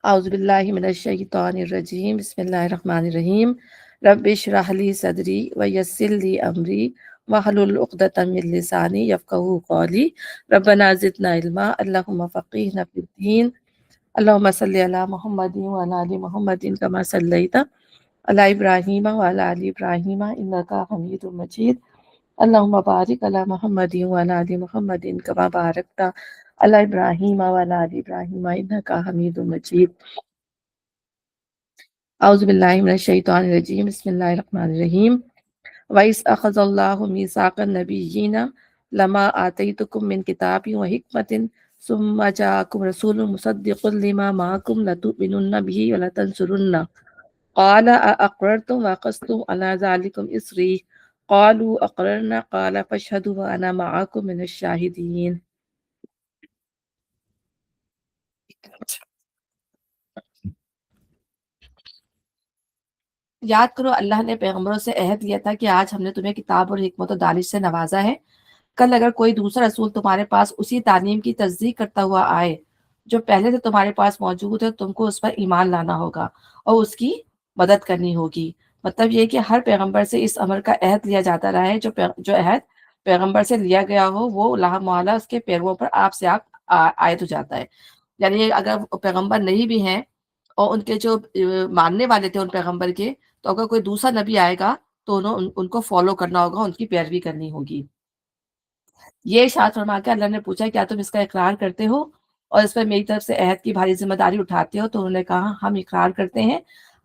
اعوذ باللہ من الشیطان الرجیم بسم اللہ الرحمن الرحیم رب اشرح لی صدری ویسر لی امری واحلل عقدۃ من لسانی یفقہوا قولی ربنا زدنا علما اللہم فقہنا فی الدین اللہم صلی علی محمد وعلی آل محمد کما صلیت علی ابراہیم وعلی آل ابراہیم انک حمید مجید اللہم بارک علی محمد وعلی آل محمد کما بارکت علی ابراہیم وعلی آل ابراہیم انک حمید مجید اعوذ باللہ من الشیطان الرجیم بسم اللہ الرحمن الرحیم وَإِذْ أَخَذَ اللَّهُ مِيثَاقَ النَّبِيِّينَ لَمَا آتَيْتُكُم مِّن كِتَابٍ وَحِكْمَةٍ ثُمَّ جَاءَكُمْ رَسُولٌ مُصَدِّقٌ لِّمَا مَعَكُمْ لَتُؤْمِنُنَّ بِهِ وَلَتَنصُرُنَّهُ قَالَ أَأَقْرَرْتُمْ وَأَخَذْتُمْ عَلَىٰ ذَٰلِكُمْ إِصْرِي قَالُوا أَقْرَرْنَا قَالَ فَاشْهَدُوا وَأَنَا مَعَكُم مِّنَ الشَّاهِدِينَ۔ یاد کرو اللہ نے پیغمبروں سے عہد لیا تھا کہ آج ہم نے تمہیں کتاب اور حکمت و دانش سے نوازا ہے، کل اگر کوئی دوسرا رسول تمہارے پاس اسی تعلیم کی تصدیق کرتا ہوا آئے جو پہلے سے تمہارے پاس موجود ہے، تم کو اس پر ایمان لانا ہوگا اور اس کی مدد کرنی ہوگی۔ مطلب یہ کہ ہر پیغمبر سے اس امر کا عہد لیا جاتا رہا ہے، جو عہد پیغمبر سے لیا گیا ہو وہ لا محالہ اس کے پیرووں پر آپ سے آپ عائد ہو جاتا ہے۔ یعنی اگر پیغمبر نہیں بھی ہیں اور ان کے جو ماننے والے تھے ان پیغمبر کے، تو اگر کوئی دوسرا نبی آئے گا تو ان کو فالو کرنا ہوگا، ان کی پیروی کرنی ہوگی۔ یہ ارشاد فرما کے اللہ نے پوچھا کیا تم اس کا اقرار کرتے ہو اور اس پر میری طرف سے عہد کی بھاری ذمہ داری اٹھاتے ہو؟ تو انہوں نے کہا ہم اقرار کرتے ہیں۔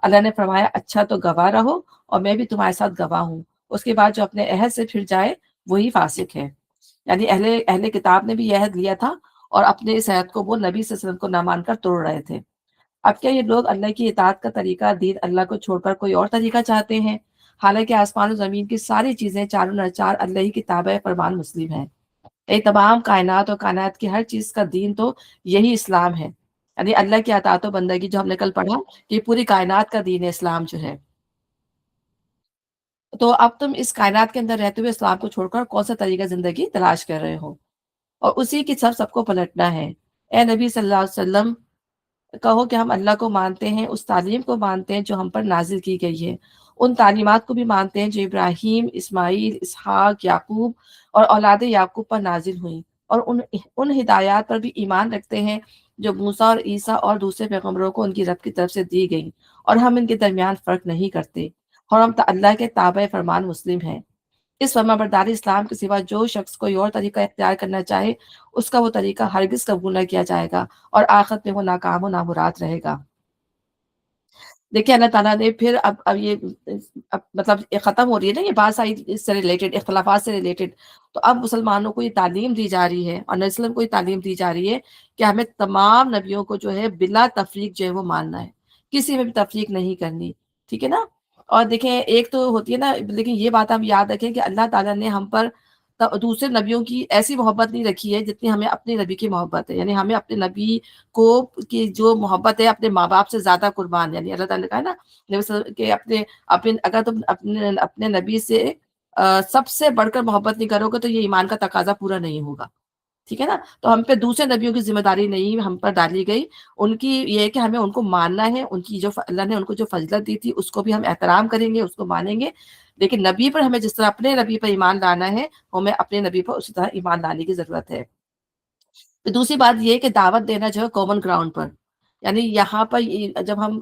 اللہ نے فرمایا اچھا تو گواہ رہو اور میں بھی تمہارے ساتھ گواہ ہوں۔ اس کے بعد جو اپنے عہد سے پھر جائے وہی فاسق ہے۔ یعنی اہل کتاب نے بھی یہ عہد لیا تھا اور اپنے اس عہد کو وہ نبی صلی اللہ علیہ وسلم کو نہ مان کر توڑ رہے تھے۔ اب کیا یہ لوگ اللہ کی اطاعت کا طریقہ دین اللہ کو چھوڑ کر کوئی اور طریقہ چاہتے ہیں؟ حالانکہ آسمان و زمین کی ساری چیزیں چاروں ناچار اللہ ہی کی تابع فرمان مسلم ہیں۔ یہ تمام کائنات اور کائنات کی ہر چیز کا دین تو یہی اسلام ہے۔ یعنی اللہ کی اطاعت و بندگی جو ہم نے کل پڑھا کہ پوری کائنات کا دین اسلام جو ہے۔ تو اب تم اس کائنات کے اندر رہتے ہوئے اسلام کو چھوڑ کر کون سا طریقہ زندگی تلاش کر رہے ہو، اور اسی کی سب کو پلٹنا ہے۔ اے نبی صلی اللہ علیہ وسلم کہو کہ ہم اللہ کو مانتے ہیں، اس تعلیم کو مانتے ہیں جو ہم پر نازل کی گئی ہے، ان تعلیمات کو بھی مانتے ہیں جو ابراہیم، اسماعیل، اسحاق، یعقوب اور اولاد یعقوب پر نازل ہوئیں، اور ان ہدایات پر بھی ایمان رکھتے ہیں جو موسیٰ اور عیسیٰ اور دوسرے پیغمبروں کو ان کی رب کی طرف سے دی گئیں، اور ہم ان کے درمیان فرق نہیں کرتے، اور ہم اللہ کے تابع فرمان مسلم ہیں۔ اس فرما برداری اسلام کے سوا جو شخص کوئی اور طریقہ اختیار کرنا چاہے اس کا وہ طریقہ ہرگز قبول نہ کیا جائے گا اور آخرت میں وہ ناکام و نامراد رہے گا۔ دیکھیں اللہ تعالیٰ نے پھر اب یہ مطلب ختم ہو رہی ہے نا یہ بات آئی اس سے ریلیٹڈ، اختلافات سے ریلیٹڈ، تو اب مسلمانوں کو یہ تعلیم دی جا رہی ہے اور نبی وسلم کو یہ تعلیم دی جا رہی ہے کہ ہمیں تمام نبیوں کو جو ہے بلا تفریق جو ہے وہ ماننا ہے، کسی میں بھی تفریق نہیں کرنی، ٹھیک ہے نا۔ اور دیکھیں ایک تو ہوتی ہے نا، لیکن یہ بات ہم یاد رکھیں کہ اللہ تعالیٰ نے ہم پر دوسرے نبیوں کی ایسی محبت نہیں رکھی ہے جتنی ہمیں اپنے نبی کی محبت ہے۔ یعنی ہمیں اپنے نبی کو کی جو محبت ہے اپنے ماں باپ سے زیادہ قربان، یعنی اللہ تعالیٰ نے کہا نا کہ اگر تم اپنے نبی سے سب سے بڑھ کر محبت نہیں کرو گے تو یہ ایمان کا تقاضا پورا نہیں ہوگا، ٹھیک ہے نا۔ تو ہم پہ دوسرے نبیوں کی ذمہ داری نہیں ہم پر ڈالی گئی، ان کی یہ ہے کہ ہمیں ان کو ماننا ہے، ان کی جو اللہ نے ان کو جو فضیلت دی تھی اس کو بھی ہم احترام کریں گے، اس کو مانیں گے، لیکن نبی پر ہمیں جس طرح اپنے نبی پر ایمان لانا ہے ہمیں اپنے نبی پر اسی طرح ایمان لانے کی ضرورت ہے۔ پھر دوسری بات یہ کہ دعوت دینا جو ہے کامن گراؤنڈ پر، یعنی یہاں پر جب ہم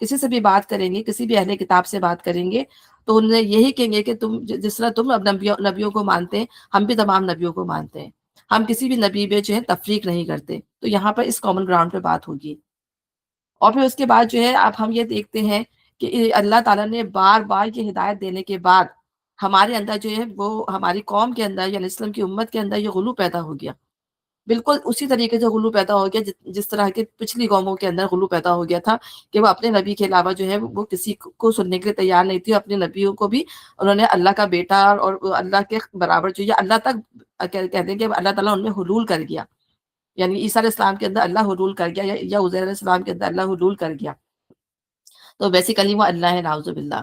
کسی سے بھی بات کریں گے، کسی بھی اہل کتاب سے بات کریں گے تو انہیں یہی کہیں گے کہ تم جس طرح تم اب نبیوں کو مانتے ہیں ہم بھی تمام نبیوں کو مانتے ہیں، ہم کسی بھی نبی میں جو ہے تفریق نہیں کرتے۔ تو یہاں پر اس کامن گراؤنڈ پہ بات ہوگی۔ اور پھر اس کے بعد جو ہے اب ہم یہ دیکھتے ہیں کہ اللہ تعالیٰ نے بار بار یہ ہدایت دینے کے بعد ہمارے اندر جو ہے وہ ہماری قوم کے اندر یعنی اسلام کی امت کے اندر یہ غلو پیدا ہو گیا، بالکل اسی طریقے سے غلو پیدا ہو گیا جس طرح کے پچھلی قوموں کے اندر غلو پیدا ہو گیا تھا کہ وہ اپنے نبی کے علاوہ جو ہے وہ کسی کو سننے کے لیے تیار نہیں تھی، اپنے نبیوں کو بھی انہوں نے اللہ کا بیٹا اور اللہ کے برابر جو ہے اللہ تک کہتے ہیں کہ اللہ تعالیٰ ان میں حلول کر گیا، یعنی عیسیٰ علیہ السلام کے اندر اللہ حلول کر گیا یا عزیر علیہ السلام کے اندر اللہ حلول کر گیا، تو بیسیکلی وہ اللہ ہے، نعوذ باللہ۔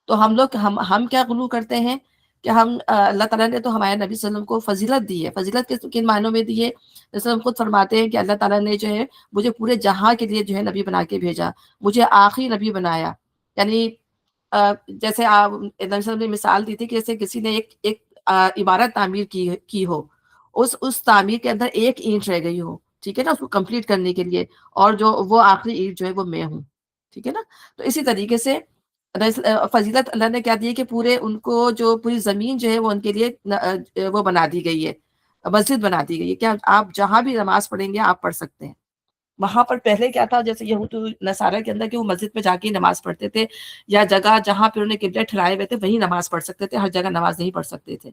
تو ہم لوگ ہم کیا غلو کرتے ہیں کہ ہم اللہ تعالیٰ نے تو ہمارے نبی صلی اللہ علیہ وسلم کو فضیلت دی ہے. فضیلت کن معنوں میں دی ہے؟ جیسے ہم خود فرماتے ہیں کہ اللہ تعالیٰ نے جو ہے مجھے پورے جہاں کے لیے جو ہے نبی بنا کے بھیجا، مجھے آخری نبی بنایا. یعنی جیسے نبی صلی اللہ علیہ وسلم نے مثال دی تھی کہ جیسے کسی نے ایک عمارت تعمیر کی ہو، اس تعمیر کے اندر ایک اینٹ رہ گئی ہو، ٹھیک ہے نا، اس کو کمپلیٹ کرنے کے لیے، اور جو وہ آخری اینٹ جو ہے وہ میں ہوں. ٹھیک ہے نا. تو اسی طریقے سے فضیلت اللہ نے کیا دی ہے کہ پورے ان کو جو پوری زمین جو ہے وہ ان کے لیے وہ بنا دی گئی ہے، مسجد بنا دی گئی ہے. کیا آپ جہاں بھی نماز پڑھیں گے آپ پڑھ سکتے ہیں. وہاں پر پہلے کیا تھا، جیسے یہود نصارہ کے اندر کہ وہ مسجد میں جا کے نماز پڑھتے تھے، یا جگہ جہاں پہ انہوں نے قبلہ ٹھہرائے ہوئے تھے وہیں نماز پڑھ سکتے تھے، ہر جگہ نماز نہیں پڑھ سکتے تھے.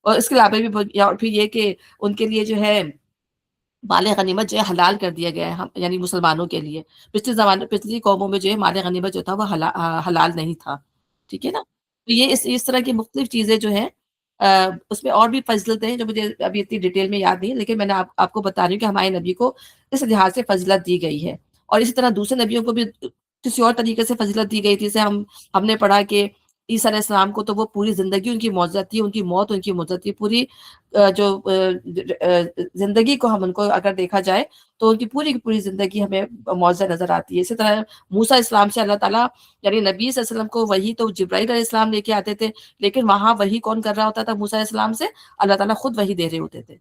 اور اس کے علاوہ بھی اور پھر یہ کہ ان کے لیے جو ہے مال غنیمت جو ہے حلال کر دیا گیا ہے، یعنی مسلمانوں کے لیے. پچھلی قوموں میں جو ہے مال غنیمت جو تھا وہ حلال نہیں تھا. ٹھیک ہے نا. تو یہ اس طرح کی مختلف چیزیں جو ہیں اس میں اور بھی فضلتیں ہیں جو مجھے ابھی اتنی ڈیٹیل میں یاد نہیں، لیکن میں نے آپ کو بتا رہی ہوں کہ ہمارے نبی کو اس لحاظ سے فضلت دی گئی ہے. اور اسی طرح دوسرے نبیوں کو بھی کسی اور طریقے سے فضلت دی گئی تھی. جیسے ہم نے پڑھا کہ عیسیٰ علیہ السلام کو تو وہ پوری زندگی ان کی معجزت تھی، ان کی موت ان کی معجزت تھی. پوری جو زندگی کو ہم ان کو اگر دیکھا جائے تو ان کی پوری زندگی ہمیں معجزہ نظر آتی ہے. اسی طرح موسیٰ السلام سے اللہ تعالیٰ، یعنی نبی صلی اللہ علیہ وسلم کو وہی تو جبرائیل علیہ السلام لے کے آتے تھے، لیکن وہاں وہی کون کر رہا ہوتا تھا موسیٰ علیہ السلام سے؟ اللہ تعالیٰ خود وہی دے رہے ہوتے تھے.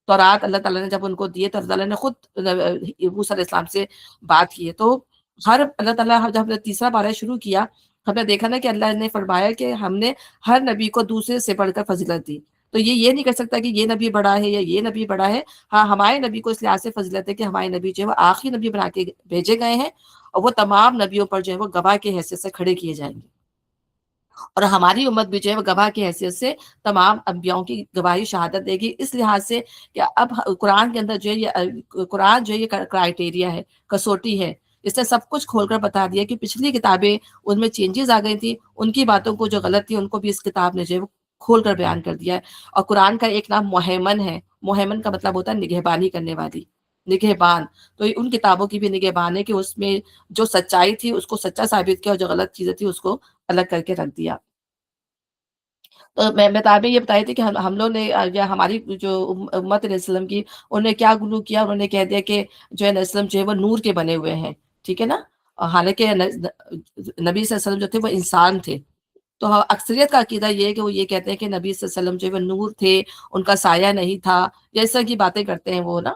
تورات اللہ تعالیٰ نے جب ان کو دیے تو اللہ تعالیٰ نے خود موسیٰ علیہ السلام سے بات کی ہے. تو اللہ تعالیٰ جب ہم نے تیسرا پارہ شروع کیا، ہم نے دیکھا نا کہ اللہ نے فرمایا کہ ہم نے ہر نبی کو دوسرے سے بڑھ کر فضیلت دی. تو یہ نہیں کر سکتا کہ یہ نبی بڑا ہے یا یہ نبی بڑا ہے. ہاں، ہمارے نبی کو اس لحاظ سے فضیلت ہے کہ ہمارے نبی جو ہے وہ آخری نبی بنا کے بھیجے گئے ہیں، اور وہ تمام نبیوں پر جو ہے وہ گواہ کے حیثیت سے کھڑے کیے جائیں گے. اور ہماری امت بھی جو ہے وہ گواہ کی حیثیت سے تمام انبیاؤں کی گواہی شہادت دے گی، اس لحاظ سے کہ اب قرآن کے اندر جو ہے قرآن جو ہے یہ کرائٹیریا ہے، کسوٹی ہے. اس نے سب کچھ کھول کر بتا دیا کہ پچھلی کتابیں ان میں چینجز آ گئی تھیں، ان کی باتوں کو جو غلط تھی ان کو بھی اس کتاب نے جو ہے وہ کھول کر بیان کر دیا ہے. اور قرآن کا ایک نام محیمن ہے. محیمن کا مطلب ہوتا ہے نگہبانی کرنے والی، نگہبان. تو ان کتابوں کی بھی نگہبان ہے کہ اس میں جو سچائی تھی اس کو سچا ثابت کیا، اور جو غلط چیزیں تھی اس کو الگ کر کے رکھ دیا. تو میں تعبیر یہ بتائی تھی کہ ہم لوگ نے یا ہماری جو امت علیہ السلام کی، انہوں نے کیا گلو کیا، انہوں نے کہہ دیا کہ جو ہے اسلم جو ہے وہ نور کے بنے ہوئے ہیں. ٹھیک ہے نا. حالانکہ نبی صلی اللہ علیہ وسلم جو تھے وہ انسان تھے. تو اکثریت کا عقیدہ یہ ہے کہ وہ یہ کہتے ہیں کہ نبی صلی اللہ علیہ وسلم جو ہے وہ نور تھے، ان کا سایہ نہیں تھا، یا اس طرح کی باتیں کرتے ہیں وہ نا.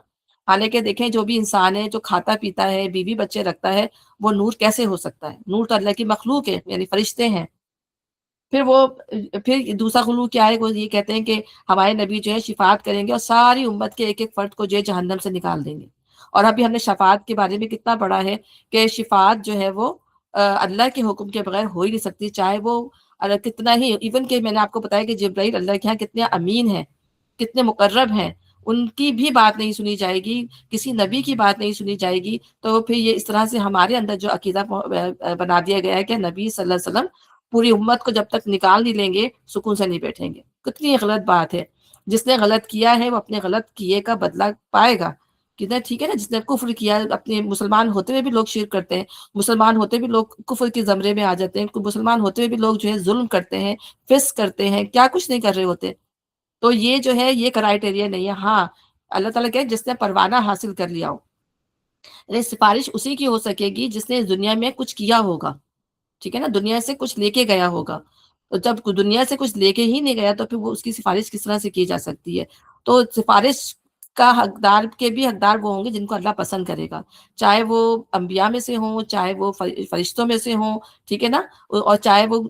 حالانکہ دیکھیں جو بھی انسان ہے جو کھاتا پیتا ہے، بیوی بچے رکھتا ہے، وہ نور کیسے ہو سکتا ہے؟ نور تو اللہ کی مخلوق ہے، یعنی فرشتے ہیں. پھر دوسرا غلو کیا ہے، وہ یہ کہتے ہیں کہ ہمارے نبی جو ہے شفاعت کریں گے اور ساری امت کے ایک ایک فرد کو جو ہے جہنم سے نکال دیں گے. اور ابھی ہم نے شفاعت کے بارے میں کتنا پڑھا ہے کہ شفاعت جو ہے وہ اللہ کے حکم کے بغیر ہو ہی نہیں سکتی، چاہے وہ کتنا ہی، ایون کہ میں نے آپ کو بتایا کہ جبرائیل اللہ کے یہاں کتنے امین ہیں، کتنے مقرب ہیں، ان کی بھی بات نہیں سنی جائے گی، کسی نبی کی بات نہیں سنی جائے گی. تو پھر یہ اس طرح سے ہمارے اندر جو عقیدہ بنا دیا گیا ہے کہ نبی صلی اللہ علیہ وسلم پوری امت کو جب تک نکال نہیں لیں گے سکون سے نہیں بیٹھیں گے. کتنی غلط بات ہے. جس نے غلط کیا ہے وہ اپنے غلط کیے کا بدلہ پائے گا. کتنا ٹھیک ہے نا. جس نے کفر کیا، اپنے مسلمان ہوتے ہوئے بھی لوگ شرک کرتے ہیں، مسلمان ہوتے بھی لوگ کفر کے زمرے میں آ جاتے ہیں، مسلمان ہوتے ہوئے بھی لوگ جو ہے ظلم کرتے ہیں، فسق کرتے ہیں، کیا کچھ نہیں کر رہے ہوتے. تو یہ جو ہے یہ کرائٹیریا نہیں ہے. ہاں، اللہ تعالیٰ کہ جس نے پروانہ حاصل کر لیا ہو، یعنی سفارش اسی کی ہو سکے گی جس نے دنیا میں کچھ کیا ہوگا. ٹھیک ہے نا. دنیا سے کچھ لے کے گیا ہوگا. تو جب دنیا سے کچھ لے کے ہی نہیں گیا تو پھر وہ اس کی سفارش کس طرح سے کی جا سکتی ہے؟ تو سفارش کا حقدار کے بھی حقدار وہ ہوں گے جن کو اللہ پسند کرے گا، چاہے وہ انبیاء میں سے ہوں، چاہے وہ فرشتوں میں سے ہوں. ٹھیک ہے نا. اور چاہے وہ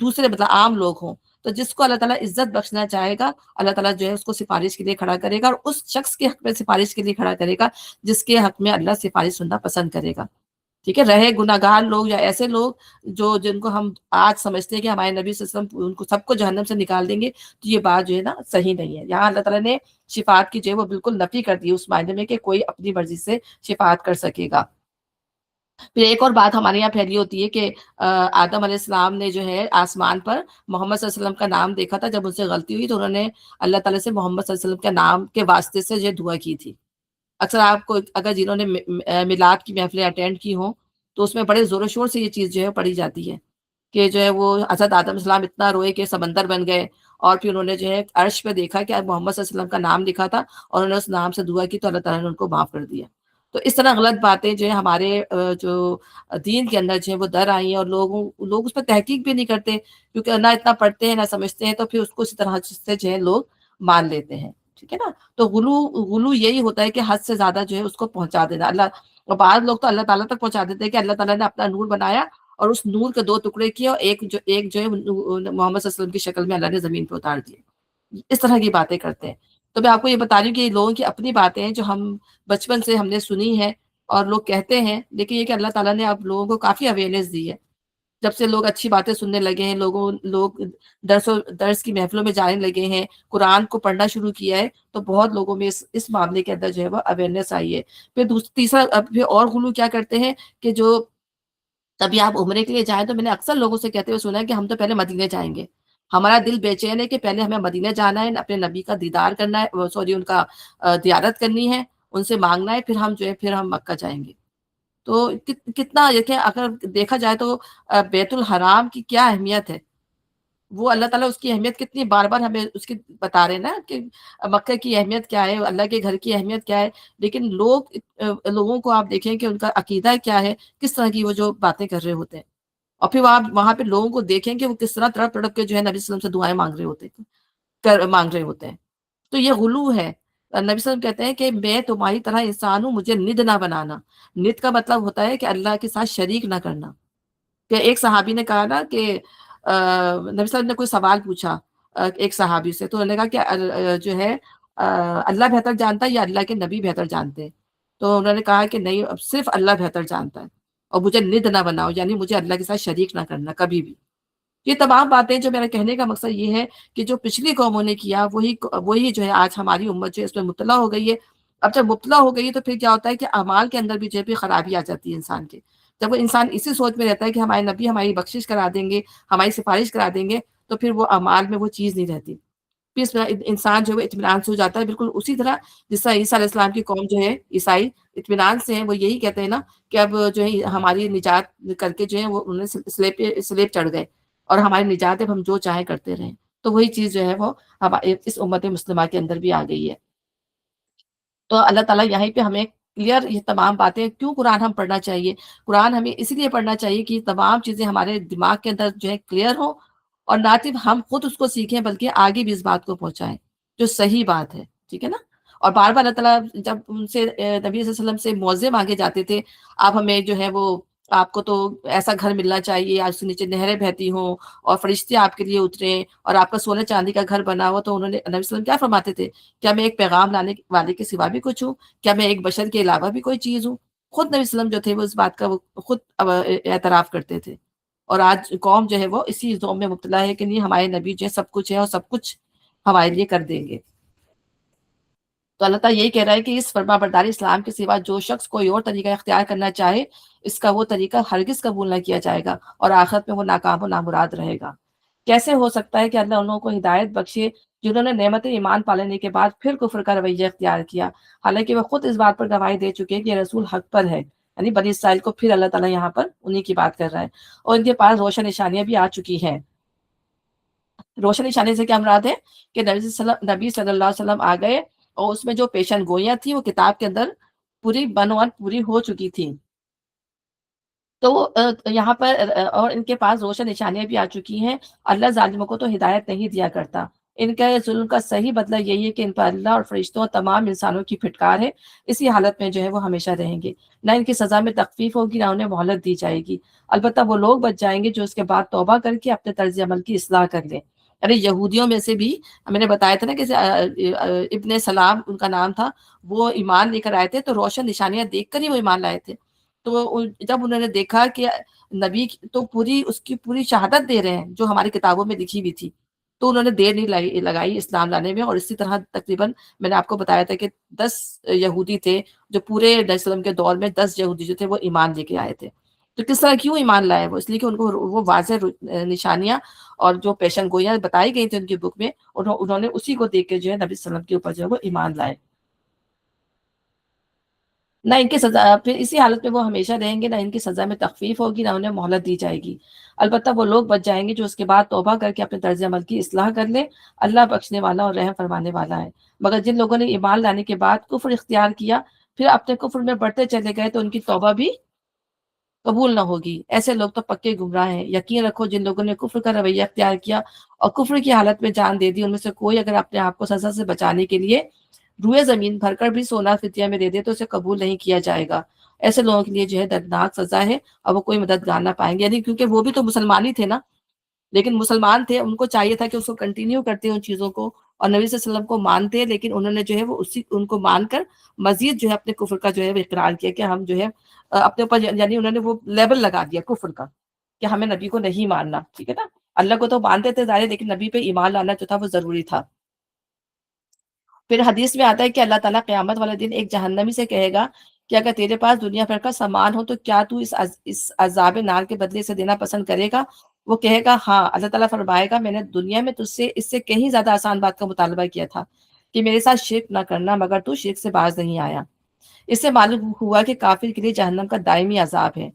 دوسرے مطلب عام لوگ ہوں. تو جس کو اللہ تعالیٰ عزت بخشنا چاہے گا، اللہ تعالیٰ جو ہے اس کو سفارش کے لیے کھڑا کرے گا، اور اس شخص کے حق میں سفارش کے لیے کھڑا کرے گا جس کے حق میں اللہ سفارش سننا پسند کرے گا. ٹھیک ہے. رہے گناہگار لوگ یا ایسے لوگ جن کو ہم آج سمجھتے ہیں کہ ہمارے نبی صلی اللہ علیہ وسلم ان کو سب کو جہنم سے نکال دیں گے، تو یہ بات جو ہے نا صحیح نہیں ہے. یہاں اللہ تعالیٰ نے شفاعت کی جو ہے وہ بالکل نفی کر دی، اس معنی میں کہ کوئی اپنی مرضی سے شفاعت کر سکے گا. پھر ایک اور بات ہمارے یہاں پھیلی ہوتی ہے کہ آدم علیہ السلام نے جو ہے آسمان پر محمد صلی اللہ علیہ وسلم کا نام دیکھا تھا. جب ان سے غلطی ہوئی تو انہوں نے اللہ تعالیٰ سے محمد صلی اللہ علیہ وسلم کے نام کے واسطے سے جو دعا کی تھی. اکثر آپ کو اگر جنہوں نے میلاد کی محفلیں اٹینڈ کی ہوں تو اس میں بڑے زور و شور سے یہ چیز جو ہے پڑھی جاتی ہے کہ جو ہے وہ حضرت آدم علیہ السلام اتنا روئے کہ سمندر بن گئے، اور پھر انہوں نے جو ہے عرش پہ دیکھا کہ محمد صلی اللہ علیہ وسلم کا نام لکھا تھا اور انہوں نے اس نام سے دعا کی تو اللہ تعالیٰ نے ان کو معاف کر دیا. تو اس طرح غلط باتیں جو ہے ہمارے جو دین کے اندر جو ہے وہ در آئی ہیں، اور لوگ اس پہ تحقیق بھی نہیں کرتے، کیونکہ نہ اتنا پڑھتے ہیں نہ سمجھتے ہیں، تو پھر اس کو اسی طرح سے جو ہے لوگ مان لیتے ہیں. ٹھیک ہے نا. تو غلو یہی ہوتا ہے کہ حد سے زیادہ جو ہے اس کو پہنچا دینا. اور بعض لوگ تو اللہ تعالیٰ تک پہنچا دیتے ہیں کہ اللہ تعالیٰ نے اپنا نور بنایا اور اس نور کے 2 ٹکڑے کیے، اور ایک جو ہے محمد صلی اللہ علیہ وسلم کی شکل میں اللہ نے زمین پہ اتار دیے. اس طرح کی باتیں کرتے ہیں. تو میں آپ کو یہ بتا رہی ہوں کہ یہ لوگوں کی اپنی باتیں ہیں جو ہم بچپن سے ہم نے سنی ہے اور لوگ کہتے ہیں، لیکن یہ کہ اللہ تعالیٰ نے اب لوگوں کو کافی اویئرنیس دی ہے. جب سے لوگ اچھی باتیں سننے لگے ہیں، لوگ درس کی محفلوں میں جانے لگے ہیں، قرآن کو پڑھنا شروع کیا ہے، تو بہت لوگوں میں اس معاملے کے اندر جو ہے وہ اویئرنیس آئی ہے. پھر تیسرا پھر اور غلو کیا کرتے ہیں کہ جو کبھی آپ عمرے کے لیے جائیں تو میں نے اکثر لوگوں سے کہتے ہوئے سنا ہے کہ ہم تو پہلے مدینے جائیں گے. ہمارا دل بے چین ہے کہ پہلے ہمیں مدینے جانا ہے، اپنے نبی کا دیدار کرنا ہے، سوری ان کا زیارت کرنی ہے، ان سے مانگنا ہے، پھر ہم مکہ جائیں گے. تو کتنا دیکھیں، اگر دیکھا جائے تو بیت الحرام کی کیا اہمیت ہے، وہ اللہ تعالیٰ اس کی اہمیت کتنی بار بار ہمیں اس کی بتا رہے ہیں نا کہ مکہ کی اہمیت کیا ہے، اللہ کے گھر کی اہمیت کیا ہے. لیکن لوگوں کو آپ دیکھیں کہ ان کا عقیدہ کیا ہے، کس طرح کی وہ جو باتیں کر رہے ہوتے ہیں. اور پھر وہاں پہ لوگوں کو دیکھیں کہ وہ کس طرح تڑپ تڑپ کے جو ہے نبی صلی اللہ علیہ وسلم سے دعائیں مانگ رہے ہوتے ہیں. تو یہ غلو ہے. نبی صلی اللہ علیہ وسلم کہتے ہیں کہ میں تمہاری طرح انسان ہوں، مجھے ند نہ بنانا. ند کا مطلب ہوتا ہے کہ اللہ کے ساتھ شریک نہ کرنا. کہ ایک صحابی نے کہا نا کہ نبی صلی اللہ علیہ وسلم نے کوئی سوال پوچھا ایک صحابی سے، تو انہوں نے کہا کہ جو ہے اللہ بہتر جانتا ہے یا اللہ کے نبی بہتر جانتے ہیں؟ تو انہوں نے کہا کہ نہیں، اب صرف اللہ بہتر جانتا ہے، اور مجھے ند نہ بناؤ، یعنی مجھے اللہ کے ساتھ شریک نہ کرنا کبھی بھی. یہ تمام باتیں جو میرا کہنے کا مقصد یہ ہے کہ جو پچھلی قوموں نے کیا وہی جو ہے آج ہماری امت جو ہے اس میں مبتلا ہو گئی ہے. اب جب مبتلا ہو گئی ہے تو پھر کیا ہوتا ہے کہ اعمال کے اندر بھی جو ہے خرابی آ جاتی ہے انسان کے. جب وہ انسان اسی سوچ میں رہتا ہے کہ ہمارے نبی ہماری بخشش کرا دیں گے، ہماری سفارش کرا دیں گے، تو پھر وہ اعمال میں وہ چیز نہیں رہتی. پھر اس میں انسان جو ہے اطمینان سے ہو جاتا ہے، بالکل اسی طرح جس طرح عیسیٰ علیہ السلام کی قوم جو ہے عیسائی اطمینان سے ہیں. وہ یہی کہتے ہیں نا کہ اب جو ہے ہماری نجات کر کے جو ہے وہ انہوں نے سلیب چڑھ گئے، اور ہماری نجات اب ہم جو چاہیں کرتے رہیں. تو وہی چیز جو ہے وہ اس امت مسلمہ کے اندر بھی آ گئی ہے. تو اللہ تعالیٰ یہیں پہ ہمیں کلیئر یہ تمام باتیں، کیوں قرآن ہم پڑھنا چاہیے. قرآن ہمیں اس لیے پڑھنا چاہیے کہ تمام چیزیں ہمارے دماغ کے اندر جو ہے کلیئر ہوں، اور نہ صرف ہم خود اس کو سیکھیں بلکہ آگے بھی اس بات کو پہنچائیں جو صحیح بات ہے. ٹھیک ہے نا. اور بار بار اللہ تعالیٰ جب ان سے نبی صلی اللہ علیہ وسلم سے معاوضے مانگے جاتے تھے، آپ ہمیں جو ہے وہ آپ کو تو ایسا گھر ملنا چاہیے، آپ سے نیچے نہریں بہتی ہوں اور فرشتے آپ کے لیے اتریں اور آپ کا سونے چاندی کا گھر بنا ہو. تو انہوں نے نبی صلی اللہ علیہ وسلم کیا فرماتے تھے؟ کیا میں ایک پیغام لانے والے کے سوا بھی کچھ ہوں؟ کیا میں ایک بشر کے علاوہ بھی کوئی چیز ہوں؟ خود نبی صلی اللہ علیہ وسلم جو تھے وہ اس بات کا وہ خود اعتراف کرتے تھے. اور آج قوم جو ہے وہ اسی ذوم میں مبتلا ہے کہ نہیں، ہمارے نبی جو ہے سب کچھ ہے اور سب کچھ ہمارے لیے کر دیں گے. تو اللہ تعالیٰ یہی کہہ رہا ہے کہ اس فرما برداری اسلام کے سوا جو شخص کوئی اور طریقہ اختیار کرنا چاہے، اس کا وہ طریقہ ہرگز قبول نہ کیا جائے گا، اور آخرت میں وہ ناکام و نامراد رہے گا. کیسے ہو سکتا ہے کہ اللہ ان لوگوں کو ہدایت بخشے جنہوں نے نعمت ایمان پالنے کے بعد پھر کفر کا رویہ اختیار کیا، حالانکہ وہ خود اس بات پر گواہی دے چکے ہیں کہ یہ رسول حق پر ہے. یعنی بنی اسرائیل کو پھر اللہ تعالیٰ یہاں پر انہی کی بات کر رہا ہے، اور ان کے پاس روشن نشانیاں بھی آ چکی ہیں. روشن نشانی سے کیا مراد ہے کہ نبی صلی اللہ علیہ وسلم آ گئے، اور اس میں جو پیشن گوئیاں تھیں وہ کتاب کے اندر پوری بنوان پوری ہو چکی تھی. تو یہاں پر اور ان کے پاس روشن نشانیاں بھی آ چکی ہیں. اللہ ظالموں کو تو ہدایت نہیں دیا کرتا. ان کے ظلم کا صحیح بدلہ یہی ہے کہ ان پر اللہ اور فرشتوں اور تمام انسانوں کی پھٹکار ہے. اسی حالت میں جو ہے وہ ہمیشہ رہیں گے، نہ ان کی سزا میں تخفیف ہوگی، نہ انہیں مہلت دی جائے گی. البتہ وہ لوگ بچ جائیں گے جو اس کے بعد توبہ کر کے اپنے طرز عمل کی اصلاح کر لیں. ارے یہودیوں میں سے بھی میں نے بتایا تھا نا کہ ابن سلام ان کا نام تھا، وہ ایمان لے کر آئے تھے تو روشن نشانیاں دیکھ کر ہی وہ ایمان لائے تھے. تو جب انہوں نے دیکھا کہ نبی تو اس کی پوری شہادت دے رہے ہیں جو ہماری کتابوں میں لکھی ہوئی تھی، تو انہوں نے دیر نہیں لگائی اسلام لانے میں. اور اسی طرح تقریباً میں نے آپ کو بتایا تھا کہ 10 یہودی تھے جو پورے نبی صلی اللہ علیہ وسلم کے دور میں 10 یہودی جو تھے وہ ایمان لے کے آئے تھے. تو کس طرح کیوں ایمان لائے وہ؟ اس لیے کہ ان کو وہ واضح نشانیاں اور جو پیشن گوئیاں بتائی گئی تھی ان کی بک میں، انہوں نے اسی کو دیکھ کے جو ہے نبی صلی اللہ علیہ وسلم کے اوپر جو ہے وہ ایمان لائے. نہ ان کی سزا، پھر اسی حالت میں وہ ہمیشہ رہیں گے، نہ ان کی سزا میں تخفیف ہوگی، نہ انہیں مہلت دی جائے گی۔ البتہ وہ لوگ بچ جائیں گے جو اس کے بعد توبہ کر کے اپنے طرز عمل کی اصلاح کر لیں۔ اللہ بخشنے والا اور رحم فرمانے والا ہے۔ مگر جن لوگوں نے ایمان لانے کے بعد کفر اختیار کیا، پھر اپنے کفر میں بڑھتے چلے گئے، تو ان کی توبہ بھی قبول نہ ہوگی۔ ایسے لوگ تو پکے گمراہ ہیں۔ یقین رکھو جن لوگوں نے کفر کا رویہ اختیار کیا اور کفر کی حالت میں جان دے دی، ان میں سے کوئی اگر اپنے آپ کو سزا سے بچانے کے لیے روئے زمین بھر کر بھی سونا فدیہ میں دے دے تو اسے قبول نہیں کیا جائے گا۔ ایسے لوگوں کے لیے جو ہے دردناک سزا ہے، اور وہ کوئی مددگار نہ پائیں گے، یعنی کیونکہ وہ بھی تو مسلمان ہی تھے نا، لیکن مسلمان تھے، ان کو چاہیے تھا کہ اس کو کنٹینیو کرتے ان چیزوں کو، اور نبی صلی اللہ علیہ وسلم کو مانتے، لیکن انہوں نے جو ہے وہ اسی ان کو مان کر مزید جو ہے اپنے کفر کا جو ہے وہ اقرار کیا کہ ہم جو ہے اپنے اوپر، یعنی انہوں نے وہ لیبل لگا دیا کفر کا کہ ہمیں نبی کو نہیں ماننا، ٹھیک ہے نا۔ اللہ کو تو مانتے تھے ظاہر، لیکن نبی پہ ایمان لانا جو تھا وہ ضروری تھا۔ پھر حدیث میں آتا ہے کہ اللہ تعالیٰ قیامت والے دن ایک جہنمی سے کہے گا کہ اگر تیرے پاس دنیا بھر کا سامان ہو تو کیا تو اس عذاب نار کے بدلے سے دینا پسند کرے گا؟ وہ کہے گا ہاں۔ اللہ تعالیٰ فرمائے گا میں نے دنیا میں تجھ سے اس سے کہیں زیادہ آسان بات کا مطالبہ کیا تھا کہ میرے ساتھ شرک نہ کرنا، مگر تو شرک سے باز نہیں آیا۔ اس سے معلوم ہوا کہ کافر کے لیے جہنم کا دائمی عذاب ہے۔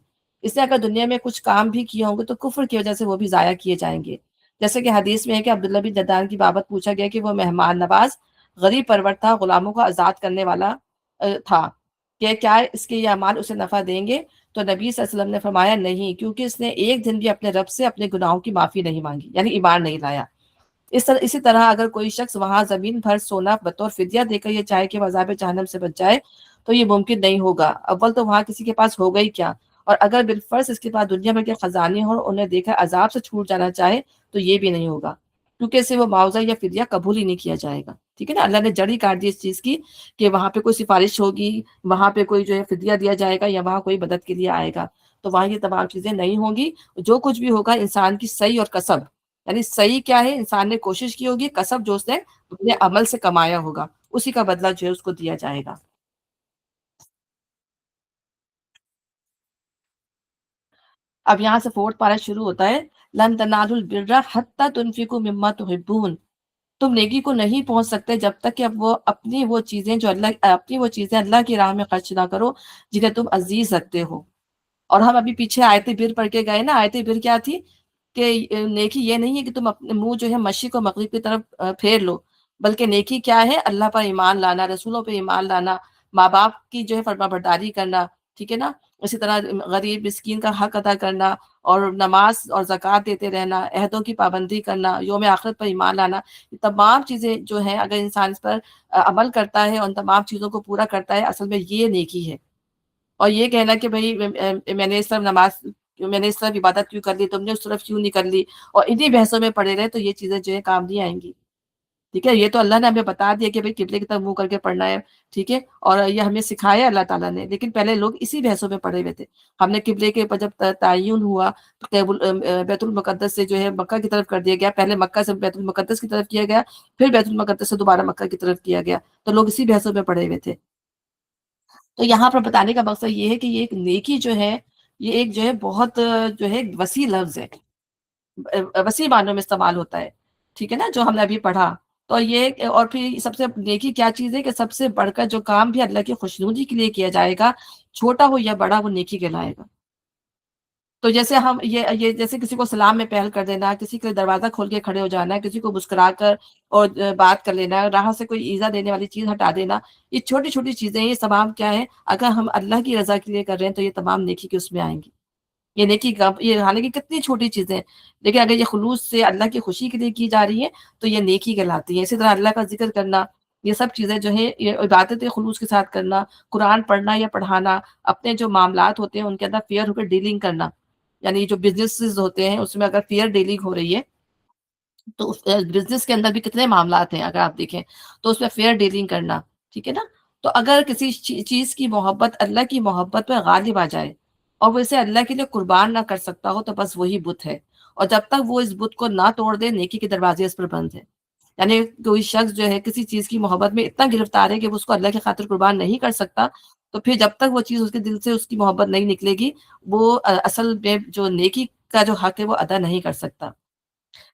اس نے اگر دنیا میں کچھ کام بھی کیے ہوں گے تو کفر کی وجہ سے وہ بھی ضائع کیے جائیں گے۔ جیسے کہ حدیث میں ہے کہ عبداللہ بن جدعان کی بابت پوچھا گیا کہ وہ مہمان نواز، غریب پرور تھا، غلاموں کو آزاد کرنے والا تھا، کہ کیا اس کے یہ اعمال اسے نفع دیں گے؟ تو نبی صلی اللہ علیہ وسلم نے فرمایا نہیں، کیونکہ اس نے ایک دن بھی اپنے رب سے اپنے گناہوں کی معافی نہیں مانگی، یعنی ایمان نہیں لایا۔ اسی طرح اگر کوئی شخص وہاں زمین بھر سونا بطور فدیہ دے کر یہ چاہے کہ وہ عذاب جہنم سے بچ جائے تو یہ ممکن نہیں ہوگا۔ اول تو وہاں کسی کے پاس ہوگا ہی کیا، اور اگر بالفرض اس کے پاس دنیا بھر کے خزانے ہوں اور انہیں دیکھا عذاب سے چھوٹ جانا چاہے تو یہ بھی نہیں ہوگا، کیونکہ اسے وہ معاوضہ یا فدیہ قبول ہی نہیں کیا جائے گا، ٹھیک ہے نا۔ اللہ نے جڑ ہی کاٹ دی اس چیز کی کہ وہاں پہ کوئی سفارش ہوگی، وہاں پہ کوئی جو ہے فدیہ دیا جائے گا، یا وہاں کوئی مدد کے لیے آئے گا، تو وہاں یہ تمام چیزیں نہیں ہوں گی۔ جو کچھ بھی ہوگا انسان کی صحیح اور کسب، یعنی صحیح کیا ہے، انسان نے کوشش کی ہوگی، کسب جو اس نے اپنے عمل سے کمایا ہوگا اسی کا بدلہ جو ہے اس کو دیا جائے گا۔ اب یہاں سے فورتھ پارا شروع ہوتا ہے، لن تنالوا البر حتی تنفقوا مما تحبون۔ تم نیکی کو نہیں پہنچ سکتے جب تک کہ اب وہ اپنی وہ چیزیں اللہ کی راہ میں خرچ نہ کرو جنہیں تم عزیز رکھتے ہو۔ اور ہم ابھی پیچھے آیت بر پڑھ کے گئے نا، آیت بر کیا تھی کہ نیکی یہ نہیں ہے کہ تم اپنے منہ جو ہے مشرق و مغرب کی طرف پھیر لو، بلکہ نیکی کیا ہے؟ اللہ پر ایمان لانا، رسولوں پہ ایمان لانا، ماں باپ کی جو ہے فرما برداری کرنا، ٹھیک ہے نا۔ اسی طرح غریب مسکین کا حق ادا کرنا، اور نماز اور زکوٰۃ دیتے رہنا، عہدوں کی پابندی کرنا، یوم آخرت پر ایمان لانا، یہ تمام چیزیں جو ہیں اگر انسان اس پر عمل کرتا ہے، ان تمام چیزوں کو پورا کرتا ہے، اصل میں یہ نیکی ہے۔ اور یہ کہنا کہ بھائی میں نے اس طرف نماز، میں نے اس طرف عبادت کیوں کر لی، تم نے اس طرف کیوں نہیں کر لی، اور انہی بحثوں میں پڑے رہے، تو یہ چیزیں جو ہے کام نہیں آئیں گی، ٹھیک ہے۔ یہ تو اللہ نے ہمیں بتا دیا کہ بھائی قبلے کی طرف منہ کر کے پڑھنا ہے، ٹھیک ہے، اور یہ ہمیں سکھایا اللہ تعالیٰ نے، لیکن پہلے لوگ اسی بحثوں میں پڑے ہوئے تھے۔ ہم نے قبلے کے اوپر جب تعین ہوا تو بیت المقدس سے جو ہے مکہ کی طرف کر دیا گیا، پہلے مکہ سے بیت المقدس کی طرف کیا گیا، پھر بیت المقدس سے دوبارہ مکہ کی طرف کیا گیا، تو لوگ اسی بحثوں میں پڑے ہوئے تھے۔ تو یہاں پر بتانے کا مقصد یہ ہے کہ یہ ایک نیکی جو ہے، یہ ایک جو ہے بہت جو ہے وسیع لفظ ہے، وسیع معنوں میں استعمال ہوتا ہے، ٹھیک ہے نا، جو ہم نے ابھی پڑھا۔ تو یہ، اور پھر سب سے نیکی کیا چیز ہے کہ سب سے بڑھ کر جو کام بھی اللہ کی خوشنودی کے لیے کیا جائے گا، چھوٹا ہو یا بڑا، وہ نیکی کہلائے گا۔ تو جیسے ہم یہ جیسے کسی کو سلام میں پہل کر دینا، کسی کے دروازہ کھول کے کھڑے ہو جانا، کسی کو مسکرا کر اور بات کر لینا، راہ سے کوئی ایذا دینے والی چیز ہٹا دینا، یہ چھوٹی چھوٹی چیزیں، یہ تمام کیا ہے، اگر ہم اللہ کی رضا کے لیے کر رہے ہیں تو یہ تمام نیکی کے اس میں آئیں گی۔ یہ نیکی کا، یہ حالانکہ کتنی چھوٹی چیزیں ہیں، لیکن اگر یہ خلوص سے اللہ کی خوشی کے لیے کی جا رہی ہیں تو یہ نیکی کہلاتی ہے۔ اسی طرح اللہ کا ذکر کرنا، یہ سب چیزیں جو ہیں، یہ عبادت خلوص کے ساتھ کرنا، قرآن پڑھنا یا پڑھانا، اپنے جو معاملات ہوتے ہیں ان کے اندر فیئر ہو کر ڈیلنگ کرنا، یعنی جو بزنس ہوتے ہیں اس میں اگر فیئر ڈیلنگ ہو رہی ہے تو بزنس کے اندر بھی کتنے معاملات ہیں اگر آپ دیکھیں، تو اس میں فیئر ڈیلنگ کرنا، ٹھیک ہے نا۔ تو اگر کسی چیز کی محبت اللہ کی محبت میں غالب آ جائے اور وہ اسے اللہ کے لیے قربان نہ کر سکتا ہو تو بس وہی بت ہے، اور جب تک وہ اس بت کو نہ توڑ دے نیکی کے دروازے اس پر بند ہیں۔ یعنی کوئی شخص جو ہے کسی چیز کی محبت میں اتنا گرفتار ہے کہ وہ اس کو اللہ کی خاطر قربان نہیں کر سکتا، تو پھر جب تک وہ چیز اس کے دل سے اس کی محبت نہیں نکلے گی، وہ اصل میں جو نیکی کا جو حق ہے وہ ادا نہیں کر سکتا۔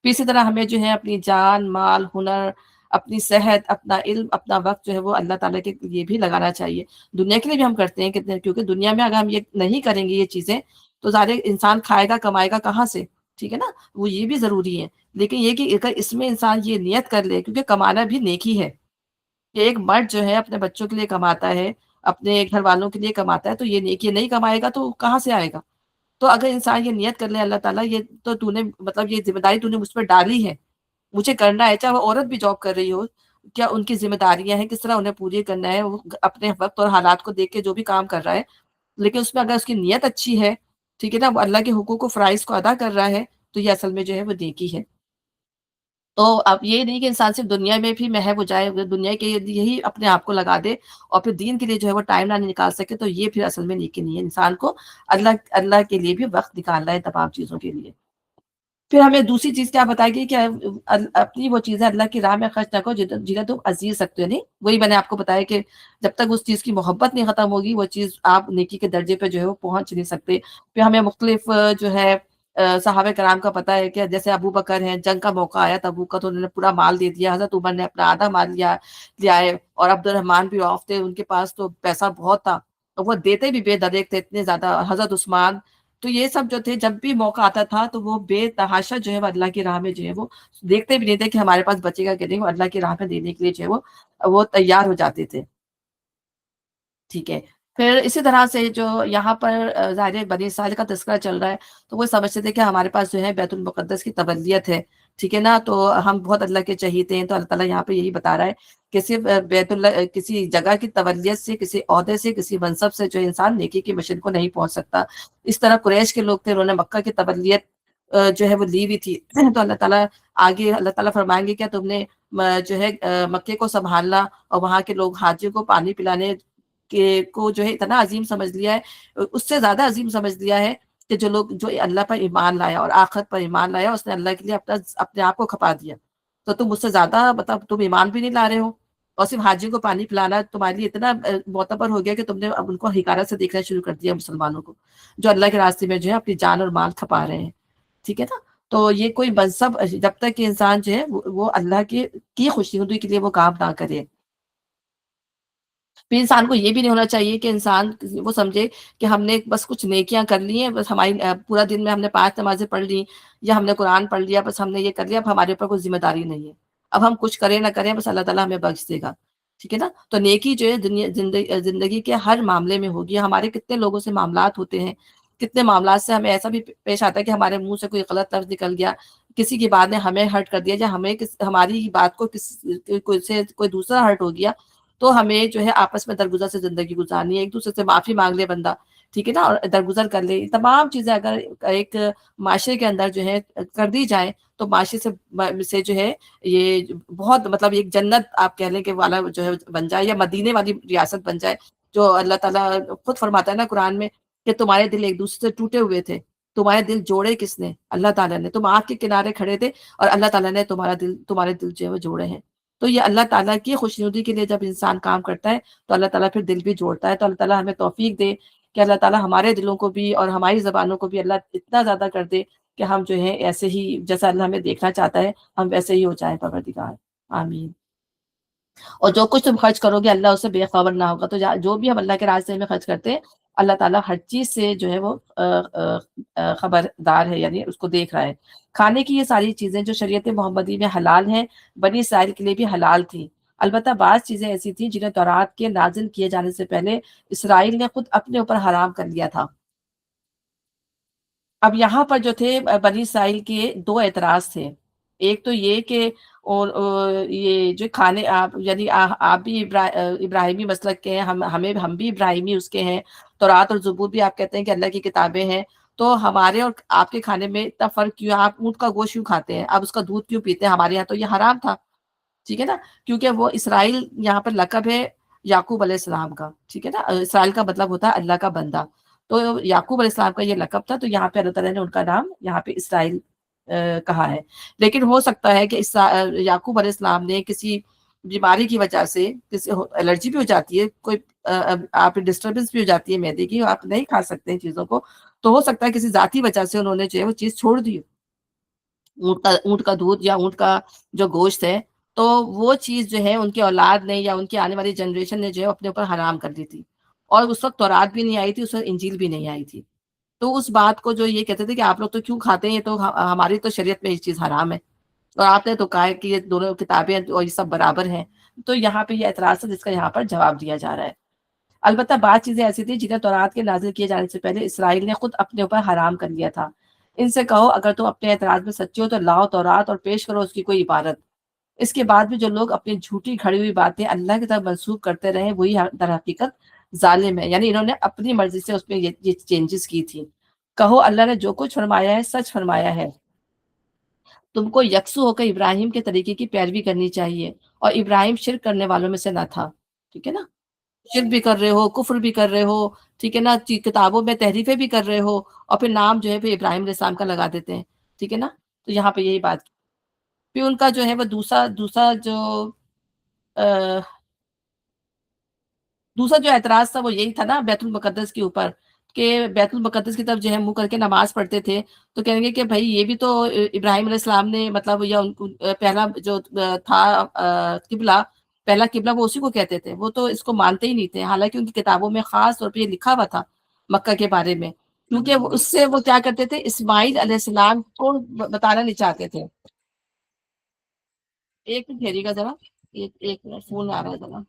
پھر اسی طرح ہمیں جو ہے اپنی جان، مال، ہنر، اپنی صحت، اپنا علم، اپنا وقت جو ہے وہ اللہ تعالیٰ کے لیے بھی لگانا چاہیے. دنیا کے لیے بھی ہم کرتے ہیں کتنے، کیونکہ دنیا میں اگر ہم یہ نہیں کریں گے یہ چیزیں تو ظاہر ہے انسان کھائے گا کمائے گا کہاں سے، ٹھیک ہے نا، وہ یہ بھی ضروری ہے. لیکن یہ کہ اگر اس میں انسان یہ نیت کر لے، کیونکہ کمانا بھی نیکی ہے، کہ ایک مرد جو ہے اپنے بچوں کے لیے کماتا ہے، اپنے گھر والوں کے لیے کماتا ہے، تو یہ نیکی نہیں کمائے گا تو کہاں سے آئے گا. تو اگر انسان یہ نیت کر لے اللہ تعالیٰ یہ تو نے مطلب یہ ذمہ داری تو نے مجھ پر ڈالی ہے، مجھے کرنا ہے، چاہے وہ عورت بھی جاب کر رہی ہو، کیا ان کی ذمہ داریاں ہیں، کس طرح انہیں پوری کرنا ہے، وہ اپنے وقت اور حالات کو دیکھ کے جو بھی کام کر رہا ہے، لیکن اس میں اگر اس کی نیت اچھی ہے، ٹھیک ہے نا، وہ اللہ کے حقوق و فرائض کو ادا کر رہا ہے، تو یہ اصل میں جو ہے وہ نیکی ہے. تو اب یہ نہیں کہ انسان صرف دنیا میں بھی محو ہو جائے، دنیا کے یہی اپنے آپ کو لگا دے اور پھر دین کے لیے جو ہے وہ ٹائم نہ نکال سکے، تو یہ پھر اصل میں نیکی نہیں ہے. انسان کو اللہ کے لیے بھی وقت نکالنا ہے تمام چیزوں کے لیے. پھر ہمیں دوسری چیز کیا بتائے گی کہ اپنی وہ چیزیں اللہ کی راہ میں خرچ نہ کرو جنہیں تم عزیز سکتے ہو. نہیں، وہی میں نے آپ کو بتایا کہ جب تک اس چیز کی محبت نہیں ختم ہوگی وہ چیز آپ نیکی کے درجے پہ جو ہے وہ پہنچ نہیں سکتے. پھر ہمیں مختلف جو ہے صحابہ کرام کا پتہ ہے کہ جیسے ابو بکر ہیں، جنگ کا موقع آیا تبو کا تو انہوں نے پورا مال دے دیا، حضرت عمر نے اپنا آدھا مال لیا ہے، اور عبد الرحمن بھی عوف تھے، ان کے پاس تو پیسہ بہت تھا، اور وہ دیتے بھی بے دریغ تھے اتنے زیادہ. حضرت عثمان، تو یہ سب جو تھے جب بھی موقع آتا تھا تو وہ بے تحاشا جو ہے وہ اللہ کی راہ میں جو ہے وہ دیکھتے بھی نہیں تھے کہ ہمارے پاس بچے گا کہ نہیں، وہ اللہ کی راہ میں دینے کے لیے جو ہے وہ تیار ہو جاتے تھے. ٹھیک ہے. پھر اسی طرح سے جو یہاں پر ظاہر بنی اسرائیل کا تذکرہ چل رہا ہے، تو وہ سمجھتے تھے کہ ہمارے پاس جو ہے بیت المقدس کی تبلیت ہے، ٹھیک ہے نا، تو ہم بہت اللہ کے چہیتے ہیں. تو اللہ تعالیٰ یہاں پہ یہی بتا رہا ہے کہ صرف بیت اللہ کسی جگہ کی تبلیت سے، کسی عہدے سے، کسی منصب سے جو انسان نیکی کی مشن کو نہیں پہنچ سکتا. اس طرح قریش کے لوگ تھے، انہوں نے مکہ کی تبلیت جو ہے وہ لی ہوئی تھی. تو اللہ تعالیٰ آگے اللہ تعالیٰ فرمائیں گے کیا تم نے جو ہے مکے کو سنبھالنا اور وہاں کے لوگ حاجیوں کو پانی پلانے کو جو ہے اتنا عظیم سمجھ لیا ہے، اس سے زیادہ عظیم سمجھ لیا ہے کہ جو اللہ پر ایمان لایا اور آخرت پر ایمان لایا، اس نے اللہ کے لیے اپنے آپ کو کھپا دیا. تو تم اس سے زیادہ مطلب تم ایمان بھی نہیں لا رہے ہو، اور صرف حاجیوں کو پانی پلانا تمہارے لیے اتنا معتبر ہو گیا کہ تم نے اب ان کو حقارت سے دیکھنا شروع کر دیا، مسلمانوں کو جو اللہ کے راستے میں جو ہے اپنی جان اور مال کھپا رہے ہیں. ٹھیک ہے نا. تو یہ کوئی منصب جب تک کہ انسان جو ہے وہ اللہ کی خوشنودی کے لیے وہ کام نہ کرے. پھر انسان کو یہ بھی نہیں ہونا چاہیے کہ انسان وہ سمجھے کہ ہم نے بس کچھ نیکیاں کر لی ہیں، بس ہماری پورا دن میں ہم نے 5 نمازیں پڑھ لی یا ہم نے قرآن پڑھ لیا، بس ہم نے یہ کر لیا، اب ہمارے اوپر کوئی ذمہ داری نہیں ہے، اب ہم کچھ کریں نہ کریں بس اللہ تعالیٰ ہمیں بخش دے گا. ٹھیک ہے نا. تو نیکی جو ہے زندگی کے ہر معاملے میں ہوگی. ہمارے کتنے لوگوں سے معاملات ہوتے ہیں، کتنے معاملات سے ہمیں ایسا بھی پیش آتا ہے کہ ہمارے منہ سے کوئی غلط لفظ نکل گیا، کسی کی بات نے ہمیں ہرٹ کر دیا، یا ہماری بات کو کوئی دوسرا ہرٹ ہو گیا، تو ہمیں جو ہے آپس میں درگزر سے زندگی گزارنی ہے. ایک دوسرے سے معافی مانگ لے بندہ، ٹھیک ہے نا، اور درگزر کر لے. تمام چیزیں اگر ایک معاشرے کے اندر جو ہے کر دی جائیں تو معاشرے سے جو ہے یہ بہت مطلب ایک جنت آپ کہہ لیں کہ والا جو ہے بن جائے، یا مدینے والی ریاست بن جائے. جو اللہ تعالیٰ خود فرماتا ہے نا قرآن میں کہ تمہارے دل ایک دوسرے سے ٹوٹے ہوئے تھے، تمہارے دل جوڑے کس نے؟ اللہ تعالیٰ نے. تم آگ کے کنارے کھڑے تھے اور اللہ تعالیٰ نے تمہارے دل جو ہے وہ جوڑے ہیں. تو یہ اللہ تعالیٰ کی خوشنودی کے لیے جب انسان کام کرتا ہے تو اللہ تعالیٰ پھر دل بھی جوڑتا ہے. تو اللہ تعالیٰ ہمیں توفیق دے کہ اللہ تعالیٰ ہمارے دلوں کو بھی اور ہماری زبانوں کو بھی اللہ اتنا زیادہ کر دے کہ ہم جو ہے ایسے ہی جیسا اللہ ہمیں دیکھنا چاہتا ہے ہم ویسے ہی ہو جائیں پروردگار. آمین. اور جو کچھ تم خرچ کرو گے اللہ اس سے بے خبر نہ ہوگا. تو جو بھی ہم اللہ کے راستے میں خرچ کرتے ہیں اللہ تعالیٰ ہر چیز سے جو ہے وہ خبردار ہے، یعنی اس کو دیکھ رہا ہے. کھانے کی یہ ساری چیزیں جو شریعت محمدی میں حلال ہیں بنی اسرائیل کے لیے بھی حلال تھی. البتہ بعض چیزیں ایسی تھیں جنہیں تورات کے نازل کیے جانے سے پہلے اسرائیل نے خود اپنے اوپر حرام کر لیا تھا. اب یہاں پر جو تھے بنی اسرائیل کے 2 اعتراض تھے. ایک تو یہ کہ یہ جو کھانے آپ یعنی آپ بھی ابراہیمی مسلک کے ہیں، ہم بھی ابراہیمی اس کے ہیں، تورات اور زبور بھی آپ کہتے ہیں کہ اللہ کی کتابیں ہیں، تو ہمارے اور آپ کے کھانے میں اتنا فرق کیوں؟ آپ اونٹ کا گوشت کیوں کھاتے ہیں، آپ اس کا دودھ کیوں پیتے ہیں؟ ہمارے یہاں تو یہ حرام تھا. ٹھیک ہے نا. کیونکہ وہ اسرائیل یہاں پر لقب ہے یعقوب علیہ السلام کا. ٹھیک ہے نا. اسرائیل کا مطلب ہوتا ہے اللہ کا بندہ. تو یعقوب علیہ السلام کا یہ لقب تھا، تو یہاں پہ اللہ تعالیٰ نے ان کا نام یہاں پہ اسرائیل کہا ہے. لیکن ہو سکتا ہے کہ یعقوب علیہ السلام نے کسی بیماری کی وجہ سے، کسی الرجی بھی ہو جاتی ہے، کوئی آپ ڈسٹربنس بھی ہو جاتی ہے معدے کی، آپ نہیں کھا سکتے ہیں چیزوں کو، تو ہو سکتا ہے کسی ذاتی وجہ سے انہوں نے جو ہے وہ چیز چھوڑ دی، اونٹ کا دودھ یا اونٹ کا جو گوشت ہے تو وہ چیز جو ہے ان کی اولاد نے یا ان کی آنے والی جنریشن نے جو ہے اپنے اوپر حرام کر دی تھی، اور اس وقت تورات بھی نہیں آئی تھی، اس وقت انجیل بھی نہیں آئی تھی۔ تو اس بات کو جو یہ کہتے تھے کہ آپ لوگ تو کیوں کھاتے ہیں، یہ تو ہماری تو شریعت میں یہ چیز حرام ہے، اور آپ نے تو کہا ہے کہ یہ دونوں کتابیں اور یہ سب برابر ہیں۔ تو یہاں پہ یہ اعتراض ہے جس کا یہاں پر جواب دیا جا رہا ہے۔ البتہ بعض چیزیں ایسی تھیں جنہیں تورات کے نازل کیے جانے سے پہلے اسرائیل نے خود اپنے اوپر حرام کر لیا تھا۔ ان سے کہو اگر تم اپنے اعتراض میں سچے ہو تو لاؤ تورات اور پیش کرو اس کی کوئی عبارت۔ اس کے بعد بھی جو لوگ اپنی جھوٹی کھڑی ہوئی باتیں اللہ کی طرف منسوخ کرتے رہے وہی در حقیقت ظالم ہے، یعنی انہوں نے اپنی مرضی سے اس میں یہ چینجز کی تھی۔ کہو اللہ نے جو کچھ فرمایا ہے سچ فرمایا ہے، تم کو یکسو ہو کر ابراہیم کے طریقے کی پیروی کرنی چاہیے، اور ابراہیم شرک کرنے والوں میں سے نہ تھا۔ ٹھیک ہے نا؟ شرک بھی کر رہے ہو، کفر بھی کر رہے ہو، ٹھیک ہے نا، کتابوں میں تحریفیں بھی کر رہے ہو، اور پھر نام جو ہے پھر ابراہیم علیہ السلام کا لگا دیتے ہیں۔ ٹھیک ہے نا؟ تو یہاں پہ یہی بات، پھر ان کا جو ہے وہ دوسرا جو جو اعتراض تھا وہ یہی تھا نا بیت المقدس کے اوپر، کہ بیت المقدس کی طرف جو ہے منہ کر کے نماز پڑھتے تھے، تو کہیں گے کہ بھائی یہ بھی تو ابراہیم علیہ السلام نے مطلب، یا ان کو پہلا جو تھا قبلہ، پہلا قبلہ وہ اسی کو کہتے تھے، وہ تو اس کو مانتے ہی نہیں تھے، حالانکہ ان کی کتابوں میں خاص طور پہ یہ لکھا ہوا تھا مکہ کے بارے میں، کیونکہ اس سے وہ کیا کرتے تھے، اسماعیل علیہ السلام کو بتانا نہیں چاہتے تھے۔ ایک منٹ ٹھہریے گا ذرا، ایک منٹ فون آ رہا ہے ذرا۔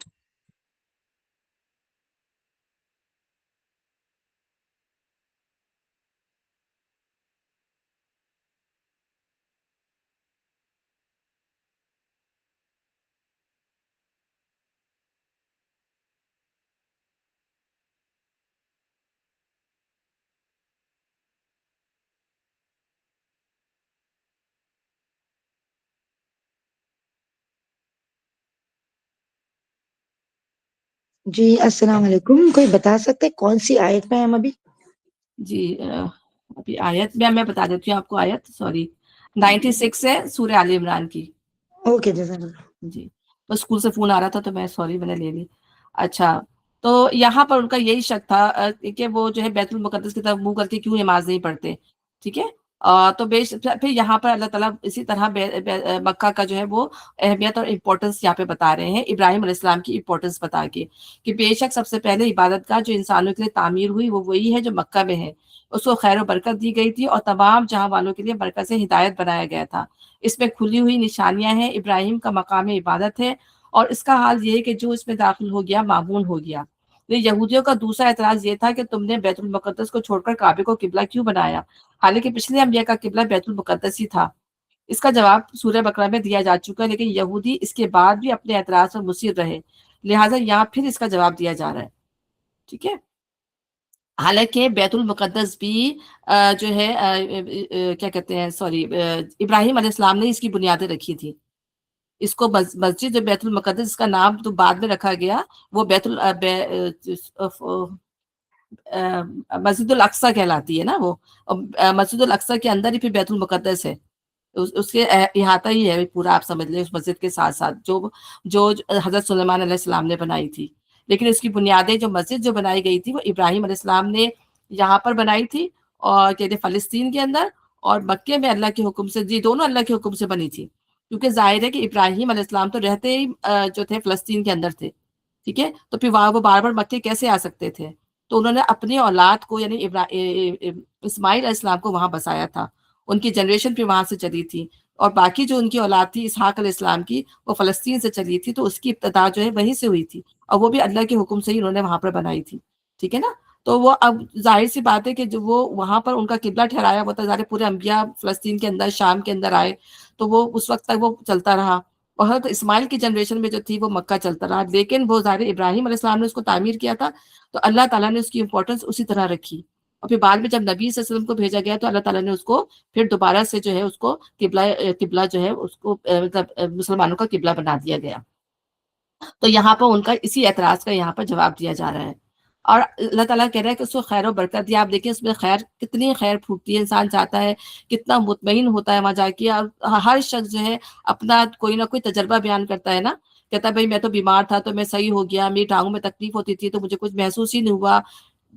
جی السلام علیکم، کوئی بتا سکتے کون سی آیت میں ہم ابھی؟ جی ابھی آیت میں بتا دیتی ہوں آپ کو، آیت سوری 96 ہے سورہ آل عمران کی۔ اوکے جزاک اللہ۔ جی بس اسکول سے فون آ رہا تھا تو میں سوری میں نے لے لی۔ اچھا، تو یہاں پر ان کا یہی شک تھا کہ وہ جو ہے بیت المقدس کی طرف منہ کر کے کیوں نماز نہیں پڑھتے۔ ٹھیک ہے، تو پھر یہاں پر اللہ تعالیٰ اسی طرح مکہ کا جو ہے وہ اہمیت اور امپورٹنس یہاں پہ بتا رہے ہیں، ابراہیم علیہ السلام کی امپورٹنس بتا کے، کہ بے شک سب سے پہلے عبادت گاہ جو انسانوں کے لیے تعمیر ہوئی وہ وہی ہے جو مکہ میں ہے، اس کو خیر و برکت دی گئی تھی اور تمام جہاں والوں کے لیے برکت سے ہدایت بنایا گیا تھا۔ اس میں کھلی ہوئی نشانیاں ہیں، ابراہیم کا مقام عبادت ہے، اور اس کا حال یہ ہے کہ جو اس میں داخل ہو گیا معمون ہو گیا۔ یہودیوں کا دوسرا اعتراض یہ تھا کہ تم نے بیت المقدس کو چھوڑ کر کعبے کو قبلہ کیوں بنایا، حالانکہ پچھلے انبیاء کا قبلہ بیت المقدس ہی تھا۔ اس کا جواب سورہ بقرہ میں دیا جا چکا ہے، لیکن یہودی اس کے بعد بھی اپنے اعتراض پر مصر رہے، لہٰذا یہاں پھر اس کا جواب دیا جا رہا ہے۔ ٹھیک ہے، حالانکہ بیت المقدس بھی جو ہے کیا کہتے ہیں، سوری، ابراہیم علیہ السلام نے اس کی بنیادیں رکھی تھی۔ اس کو مسجد جو بیت المقدس، اس کا نام تو بعد میں رکھا گیا، وہ مسجد الاقصی کہلاتی ہے نا وہ، مسجد الاقصی کے اندر ہی پھر بیت المقدس ہے، اس کے احاطہ ہی ہے پورا، آپ سمجھ لیں اس مسجد کے ساتھ ساتھ جو حضرت سلیمان علیہ السلام نے بنائی تھی، لیکن اس کی بنیادیں جو مسجد جو بنائی گئی تھی وہ ابراہیم علیہ السلام نے یہاں پر بنائی تھی، اور کہتے فلسطین کے اندر، اور مکے میں اللہ کے حکم سے، جی دونوں اللہ کے حکم سے بنی تھی، کیونکہ ظاہر ہے کہ ابراہیم علیہ السلام تو رہتے ہی جو تھے فلسطین کے اندر تھے۔ ٹھیک ہے، تو پھر وہاں وہ بار بار مکے کیسے آ سکتے تھے؟ تو انہوں نے اپنی اولاد کو یعنی اسماعیل علیہ السلام کو وہاں بسایا تھا، ان کی جنریشن پھر وہاں سے چلی تھی، اور باقی جو ان کی اولاد تھی اسحاق علیہ السلام کی، وہ فلسطین سے چلی تھی، تو اس کی ابتدا جو ہے وہیں سے ہوئی تھی، اور وہ بھی اللہ کے حکم سے ہی انہوں نے وہاں پر بنائی تھی۔ ٹھیک ہے نا، تو وہ اب ظاہر سی بات ہے کہ جو وہ وہاں پر ان کا قبلہ ٹھہرایا وہ تو ظاہر پورے انبیاء فلسطین کے اندر شام کے اندر آئے، تو وہ اس وقت تک وہ چلتا رہا، اور حضرت اسماعیل کی جنریشن میں جو تھی وہ مکہ چلتا رہا، لیکن وہ ظاہر ابراہیم علیہ السلام نے اس کو تعمیر کیا تھا، تو اللہ تعالیٰ نے اس کی امپورٹنس اسی طرح رکھی، اور پھر بعد میں جب نبی صلی اللہ علیہ وسلم کو بھیجا گیا تو اللہ تعالیٰ نے اس کو پھر دوبارہ سے جو ہے اس کو قبلہ جو ہے اس کو مطلب مسلمانوں کا قبلہ بنا دیا گیا۔ تو یہاں پر ان کا اسی اعتراض کا یہاں پر جواب دیا جا رہا ہے، اور اللہ تعالیٰ کہہ رہا ہے کہ اس کو خیر و برکت دیا۔ آپ دیکھیں اس میں خیر کتنی خیر پھوٹتی ہے، انسان چاہتا ہے کتنا مطمئن ہوتا ہے وہاں جا کے، اور ہر شخص جو ہے اپنا کوئی نہ کوئی تجربہ بیان کرتا ہے نا، کہتا ہے بھائی میں تو بیمار تھا تو میں صحیح ہو گیا، میری ٹانگوں میں تکلیف ہوتی تھی تو مجھے کچھ محسوس ہی نہیں ہوا،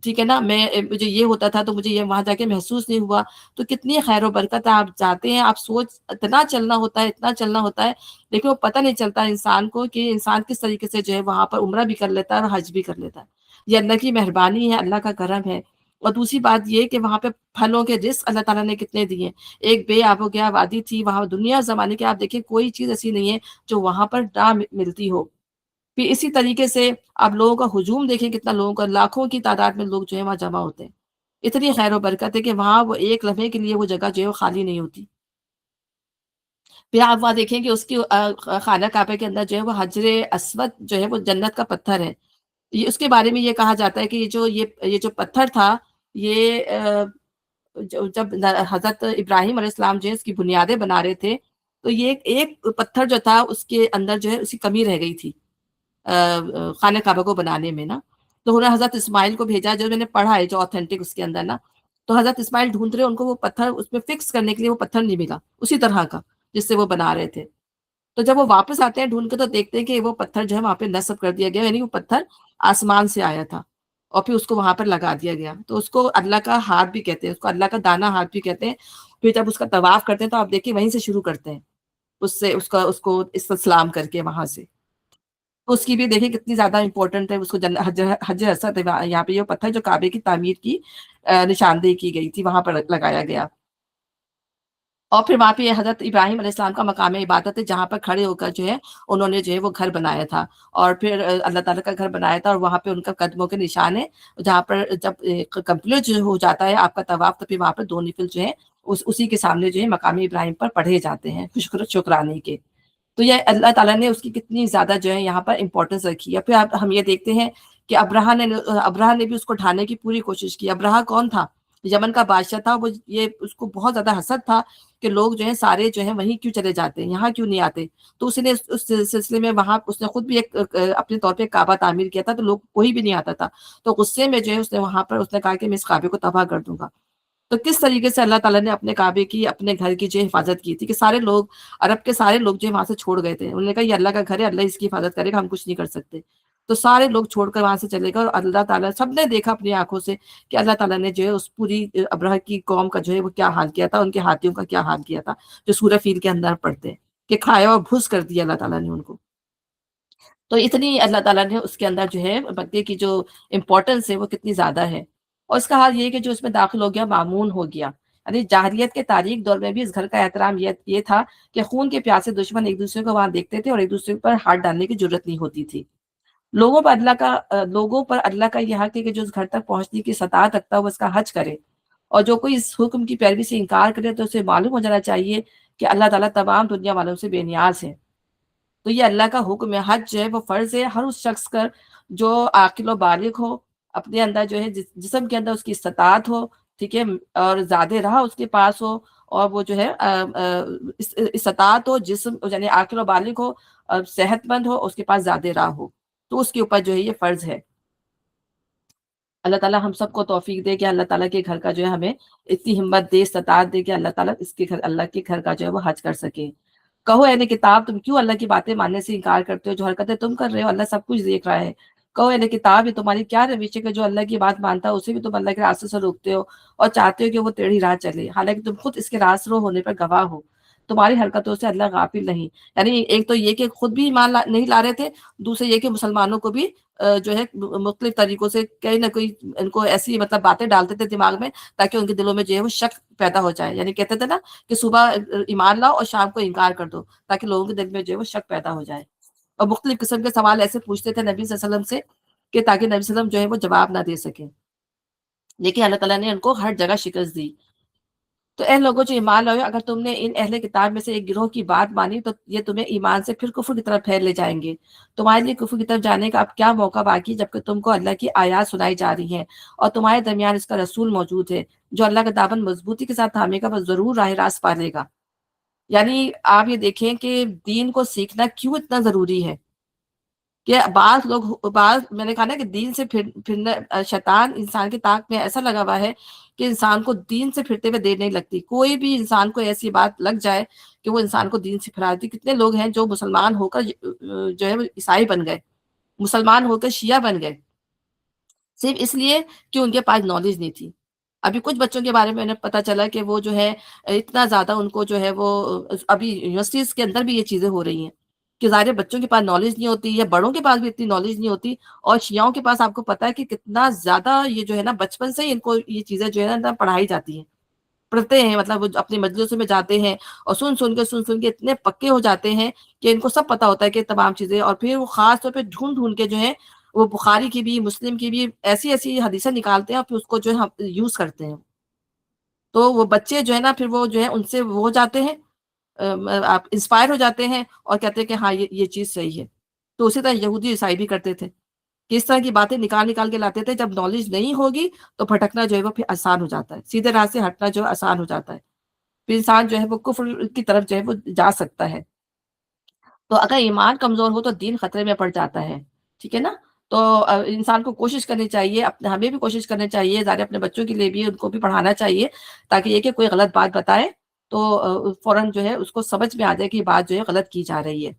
ٹھیک ہے نا، مجھے یہ ہوتا تھا تو مجھے یہ وہاں جا کے محسوس نہیں ہوا. تو کتنی خیر و برکت ہے. آپ جاتے ہیں، آپ سوچ اتنا چلنا ہوتا ہے، اتنا چلنا ہوتا ہے، لیکن وہ پتہ نہیں چلتا انسان کو کہ انسان کس طریقے سے جو ہے وہاں پر عمرہ بھی کر لیتا ہے اور حج بھی کر لیتا ہے. یہ اللہ کی مہربانی ہے، اللہ کا کرم ہے. اور دوسری بات یہ کہ وہاں پہ پھلوں کے رزق اللہ تعالیٰ نے کتنے دیے. ایک بے آب و گیا وادی تھی وہاں، دنیا زمانے کے آپ دیکھیں کوئی چیز ایسی نہیں ہے جو وہاں پر نہ ملتی ہو. پھر اسی طریقے سے آپ لوگوں کا ہجوم دیکھیں، کتنا لوگوں کا، لاکھوں کی تعداد میں لوگ جو ہے وہاں جمع ہوتے ہیں. اتنی خیر و برکت ہے کہ وہاں وہ ایک لمحے کے لیے وہ جگہ جو ہے وہ خالی نہیں ہوتی. پھر آپ وہاں دیکھیں کہ اس کی خانہ کعبہ کے اندر جو ہے وہ حجر اسود جو ہے وہ جنت کا پتھر ہے. یہ اس کے بارے میں یہ کہا جاتا ہے کہ یہ جو پتھر تھا، یہ جب حضرت ابراہیم علیہ السلام جو ہے اس کی بنیادیں بنا رہے تھے، تو یہ ایک پتھر جو تھا اس کے اندر جو ہے اسی کمی رہ گئی تھی خانہ کعبہ کو بنانے میں نا. تو انہوں نے حضرت اسماعیل کو بھیجا، جو میں نے پڑھا ہے جو آتھینٹک اس کے اندر نا. تو حضرت اسماعیل ڈھونڈ رہے، ان کو وہ پتھر اس میں فکس کرنے کے لیے وہ پتھر نہیں ملا اسی طرح کا جس سے وہ بنا رہے تھے. تو جب وہ واپس آتے ہیں ڈھونڈ کے تو دیکھتے ہیں کہ وہ پتھر جو ہے وہاں پہ نصب کر دیا گیا، یعنی وہ پتھر آسمان سے آیا تھا اور پھر اس کو وہاں پر لگا دیا گیا. تو اس کو اللہ کا ہاتھ بھی کہتے ہیں، اس کو اللہ کا دانا ہاتھ بھی کہتے ہیں. پھر جب اس کا طواف کرتے ہیں تو آپ دیکھیں وہیں سے شروع کرتے ہیں، اس سے اس کو استسلام کر کے وہاں سے. تو اس کی بھی دیکھیں کتنی زیادہ امپورٹنٹ ہے. اس کو حجر اسود یہاں پہ یہ پتھر جو کعبے کی تعمیر کی نشاندہی کی گئی تھی وہاں پر لگایا گیا. اور پھر وہاں پہ حضرت ابراہیم علیہ السلام کا مقام عبادت ہے، جہاں پر کھڑے ہو کر جو ہے انہوں نے جو ہے وہ گھر بنایا تھا. اور پھر اللہ تعالیٰ کا گھر بنایا تھا، اور وہاں پہ ان کا قدموں کے نشان ہے، جہاں پر جب کمپلیٹ جو ہو جاتا ہے آپ کا طواف تو پھر وہاں پر 2 نفل جو ہے اسی کے سامنے جو ہے مقام ابراہیم پر پڑھے جاتے ہیں شکرانے کے. تو یہ اللہ تعالیٰ نے اس کی کتنی زیادہ جو ہے یہاں پر امپورٹنس رکھی ہے. پھر ہم یہ دیکھتے ہیں کہ ابرہہ نے بھی اس کو ڈھانے کی پوری کوشش کی. ابرہہ کون تھا؟ یمن کا بادشاہ تھا. وہ یہ اس کو بہت زیادہ حسد تھا کہ لوگ جو ہیں سارے جو ہیں وہیں کیوں چلے جاتے ہیں، یہاں کیوں نہیں آتے. تو اس نے اس سلسلے میں وہاں اس نے خود بھی ایک اپنے طور پہ کعبہ تعمیر کیا تھا، تو لوگ کوئی بھی نہیں آتا تھا. تو غصے میں جو ہے اس نے وہاں پر اس نے کہا کہ میں اس کعبے کو تباہ کر دوں گا. تو کس طریقے سے اللہ تعالیٰ نے اپنے کعبے کی، اپنے گھر کی جو حفاظت کی تھی کہ سارے لوگ، عرب کے سارے لوگ جو وہاں سے چھوڑ گئے تھے. انہوں نے کہا یہ اللہ کا گھر ہے، اللہ اس کی حفاظت کرے گا، ہم کچھ نہیں کر سکتے. تو سارے لوگ چھوڑ کر وہاں سے چلے گئے، اور اللہ تعالیٰ سب نے دیکھا اپنی آنکھوں سے کہ اللہ تعالیٰ نے جو ہے اس پوری ابرہہ کی قوم کا جو ہے وہ کیا حال کیا تھا، ان کے ہاتھیوں کا کیا حال کیا تھا، جو سورہ فیل کے اندر پڑھتے ہیں کہ کھایا اور بھس کر دیا اللہ تعالیٰ نے ان کو. تو اتنی اللہ تعالیٰ نے اس کے اندر جو ہے مکے کی جو امپورٹنس ہے وہ کتنی زیادہ ہے. اور اس کا حال یہ کہ جو اس میں داخل ہو گیا معمون ہو گیا. یعنی جاہلیت کے تاریخ دور میں بھی اس گھر کا احترام یہ تھا کہ خون کے پیاسے دشمن ایک دوسرے کو وہاں دیکھتے تھے اور ایک دوسرے پر ہاتھ ڈالنے کی ضرورت نہیں ہوتی تھی. لوگوں پر اللہ کا یہ حق ہے کہ جو اس گھر تک پہنچنے کی استطاعت رکھتا ہے وہ اس کا حج کرے. اور جو کوئی اس حکم کی پیروی سے انکار کرے تو اسے معلوم ہو جانا چاہیے کہ اللہ تعالیٰ تمام دنیا والوں سے بے نیاز ہے. تو یہ اللہ کا حکم ہے. حج جو ہے وہ فرض ہے ہر اس شخص کا جو عاقل و بالغ ہو، اپنے اندر جو ہے جسم کے اندر اس کی استطاعت ہو، ٹھیک ہے، اور زیادہ راہ اس کے پاس ہو، اور وہ جو ہے استطاعت ہو، جسم یعنی عاقل و بالغ ہو، صحت مند ہو، اس کے پاس زیادہ راہ ہو، تو اس کے اوپر جو ہے یہ فرض ہے. اللہ تعالیٰ ہم سب کو توفیق دے کہ اللہ تعالیٰ کے گھر کا جو ہے ہمیں اتنی ہمت دے، استطاعت دے کہ اللہ تعالیٰ اس کے گھر، اللہ کے گھر کا جو ہے وہ حج کر سکے. کہو اہل کتاب تم کیوں اللہ کی باتیں ماننے سے انکار کرتے ہو؟ جو حرکتیں تم کر رہے ہو اللہ سب کچھ دیکھ رہا ہے. کہو اہل کتاب یہ تمہاری کیا رویش ہے کہ جو اللہ کی بات مانتا ہے اسے بھی تم اللہ کے راستے سے روکتے ہو اور چاہتے ہو کہ وہ ٹیڑھی راہ چلے، حالانکہ تم خود اس کے راست رو ہونے پر گواہ ہو. تمہاری حرکتوں سے اللہ غافل نہیں. یعنی ایک تو یہ کہ خود بھی ایمان نہیں لا رہے تھے، دوسرے یہ کہ مسلمانوں کو بھی جو ہے مختلف طریقوں سے کہیں نہ کوئی ان کو ایسی مطلب باتیں ڈالتے تھے دماغ میں تاکہ ان کے دلوں میں جو ہے وہ شک پیدا ہو جائے. یعنی کہتے تھے نا کہ صبح ایمان لاؤ اور شام کو انکار کر دو تاکہ لوگوں کے دل میں جو ہے وہ شک پیدا ہو جائے. اور مختلف قسم کے سوال ایسے پوچھتے تھے نبی صلی اللہ علیہ وسلم سے کہ تاکہ نبی صلی اللہ علیہ وسلم جو ہے وہ جواب نہ دے سکیں. لیکن اللہ تعالیٰ نے ان کو ہر جگہ شکست دی. تو اے لوگوں جو ایمان لائے، اگر تم نے ان اہل کتاب میں سے ایک گروہ کی بات مانی تو یہ تمہیں ایمان سے پھر کفر کی طرف پھیر لے جائیں گے. تمہارے لیے کفر کی طرف جانے کا اب کیا موقع باقی جبکہ تم کو اللہ کی آیات سنائی جا رہی ہیں اور تمہارے درمیان اس کا رسول موجود ہے. جو اللہ کا دامن مضبوطی کے ساتھ تھامے گا وہ ضرور راہ راست پا لے گا. یعنی آپ یہ دیکھیں کہ دین کو سیکھنا کیوں اتنا ضروری ہے کہ بعض میں نے کہا نا کہ دین سے پھرنا، شیطان انسان کی طاقت میں ایسا لگا ہوا ہے کہ انسان کو دین سے پھرتے ہوئے دیر نہیں لگتی. کوئی بھی انسان کو ایسی بات لگ جائے کہ وہ انسان کو دین سے پھرا دیتی. کتنے لوگ ہیں جو مسلمان ہو کر جو ہے عیسائی بن گئے، مسلمان ہو کر شیعہ بن گئے صرف اس لیے کہ ان کے پاس نالج نہیں تھی. ابھی کچھ بچوں کے بارے میں انہیں پتہ چلا کہ وہ جو ہے اتنا زیادہ ان کو جو ہے وہ ابھی یونیورسٹیز کے اندر بھی یہ چیزیں ہو رہی ہیں کہ ظاہر بچوں کے پاس نالج نہیں ہوتی یا بڑوں کے پاس بھی اتنی نالج نہیں ہوتی. اور شیعوں کے پاس آپ کو پتا ہے کہ کتنا زیادہ یہ جو ہے نا بچپن سے ہی ان کو یہ چیزیں جو ہے نا پڑھائی جاتی ہیں، پڑھتے ہیں، مطلب وہ اپنے مجلسوں میں جاتے ہیں اور سن کے اتنے پکے ہو جاتے ہیں کہ ان کو سب پتا ہوتا ہے کہ تمام چیزیں. اور پھر وہ خاص طور پہ ڈھونڈ ڈھونڈ کے جو ہے وہ بخاری کی بھی مسلم کی بھی ایسی ایسی حدیثیں نکالتے ہیں اور پھر اس کو جو ہے ہم یوز کرتے ہیں. تو وہ بچے جو ہے نا پھر وہ جو ہے ان سے وہ ہو جاتے ہیں، آپ انسپائر ہو جاتے ہیں اور کہتے ہیں کہ ہاں یہ چیز صحیح ہے. تو اسی طرح یہودی عیسائی بھی کرتے تھے کہ اس طرح کی باتیں نکال نکال کے لاتے تھے. جب نالج نہیں ہوگی تو بھٹکنا جو ہے وہ پھر آسان ہو جاتا ہے، سیدھے راہ سے ہٹنا جو ہے آسان ہو جاتا ہے، پھر انسان جو ہے وہ کفر کی طرف جو ہے وہ جا سکتا ہے. تو اگر ایمان کمزور ہو تو دین خطرے میں پڑ جاتا ہے، ٹھیک ہے نا. تو انسان کو کوشش کرنی چاہیے، ہمیں بھی کوشش کرنی چاہیے، ظاہر اپنے بچوں کے لیے بھی ان کو بھی پڑھانا چاہیے تاکہ یہ کہ کوئی غلط بات بتائے تو فوراً جو ہے اس کو سمجھ میں آ جائے کہ یہ بات جو ہے غلط کی جا رہی ہے.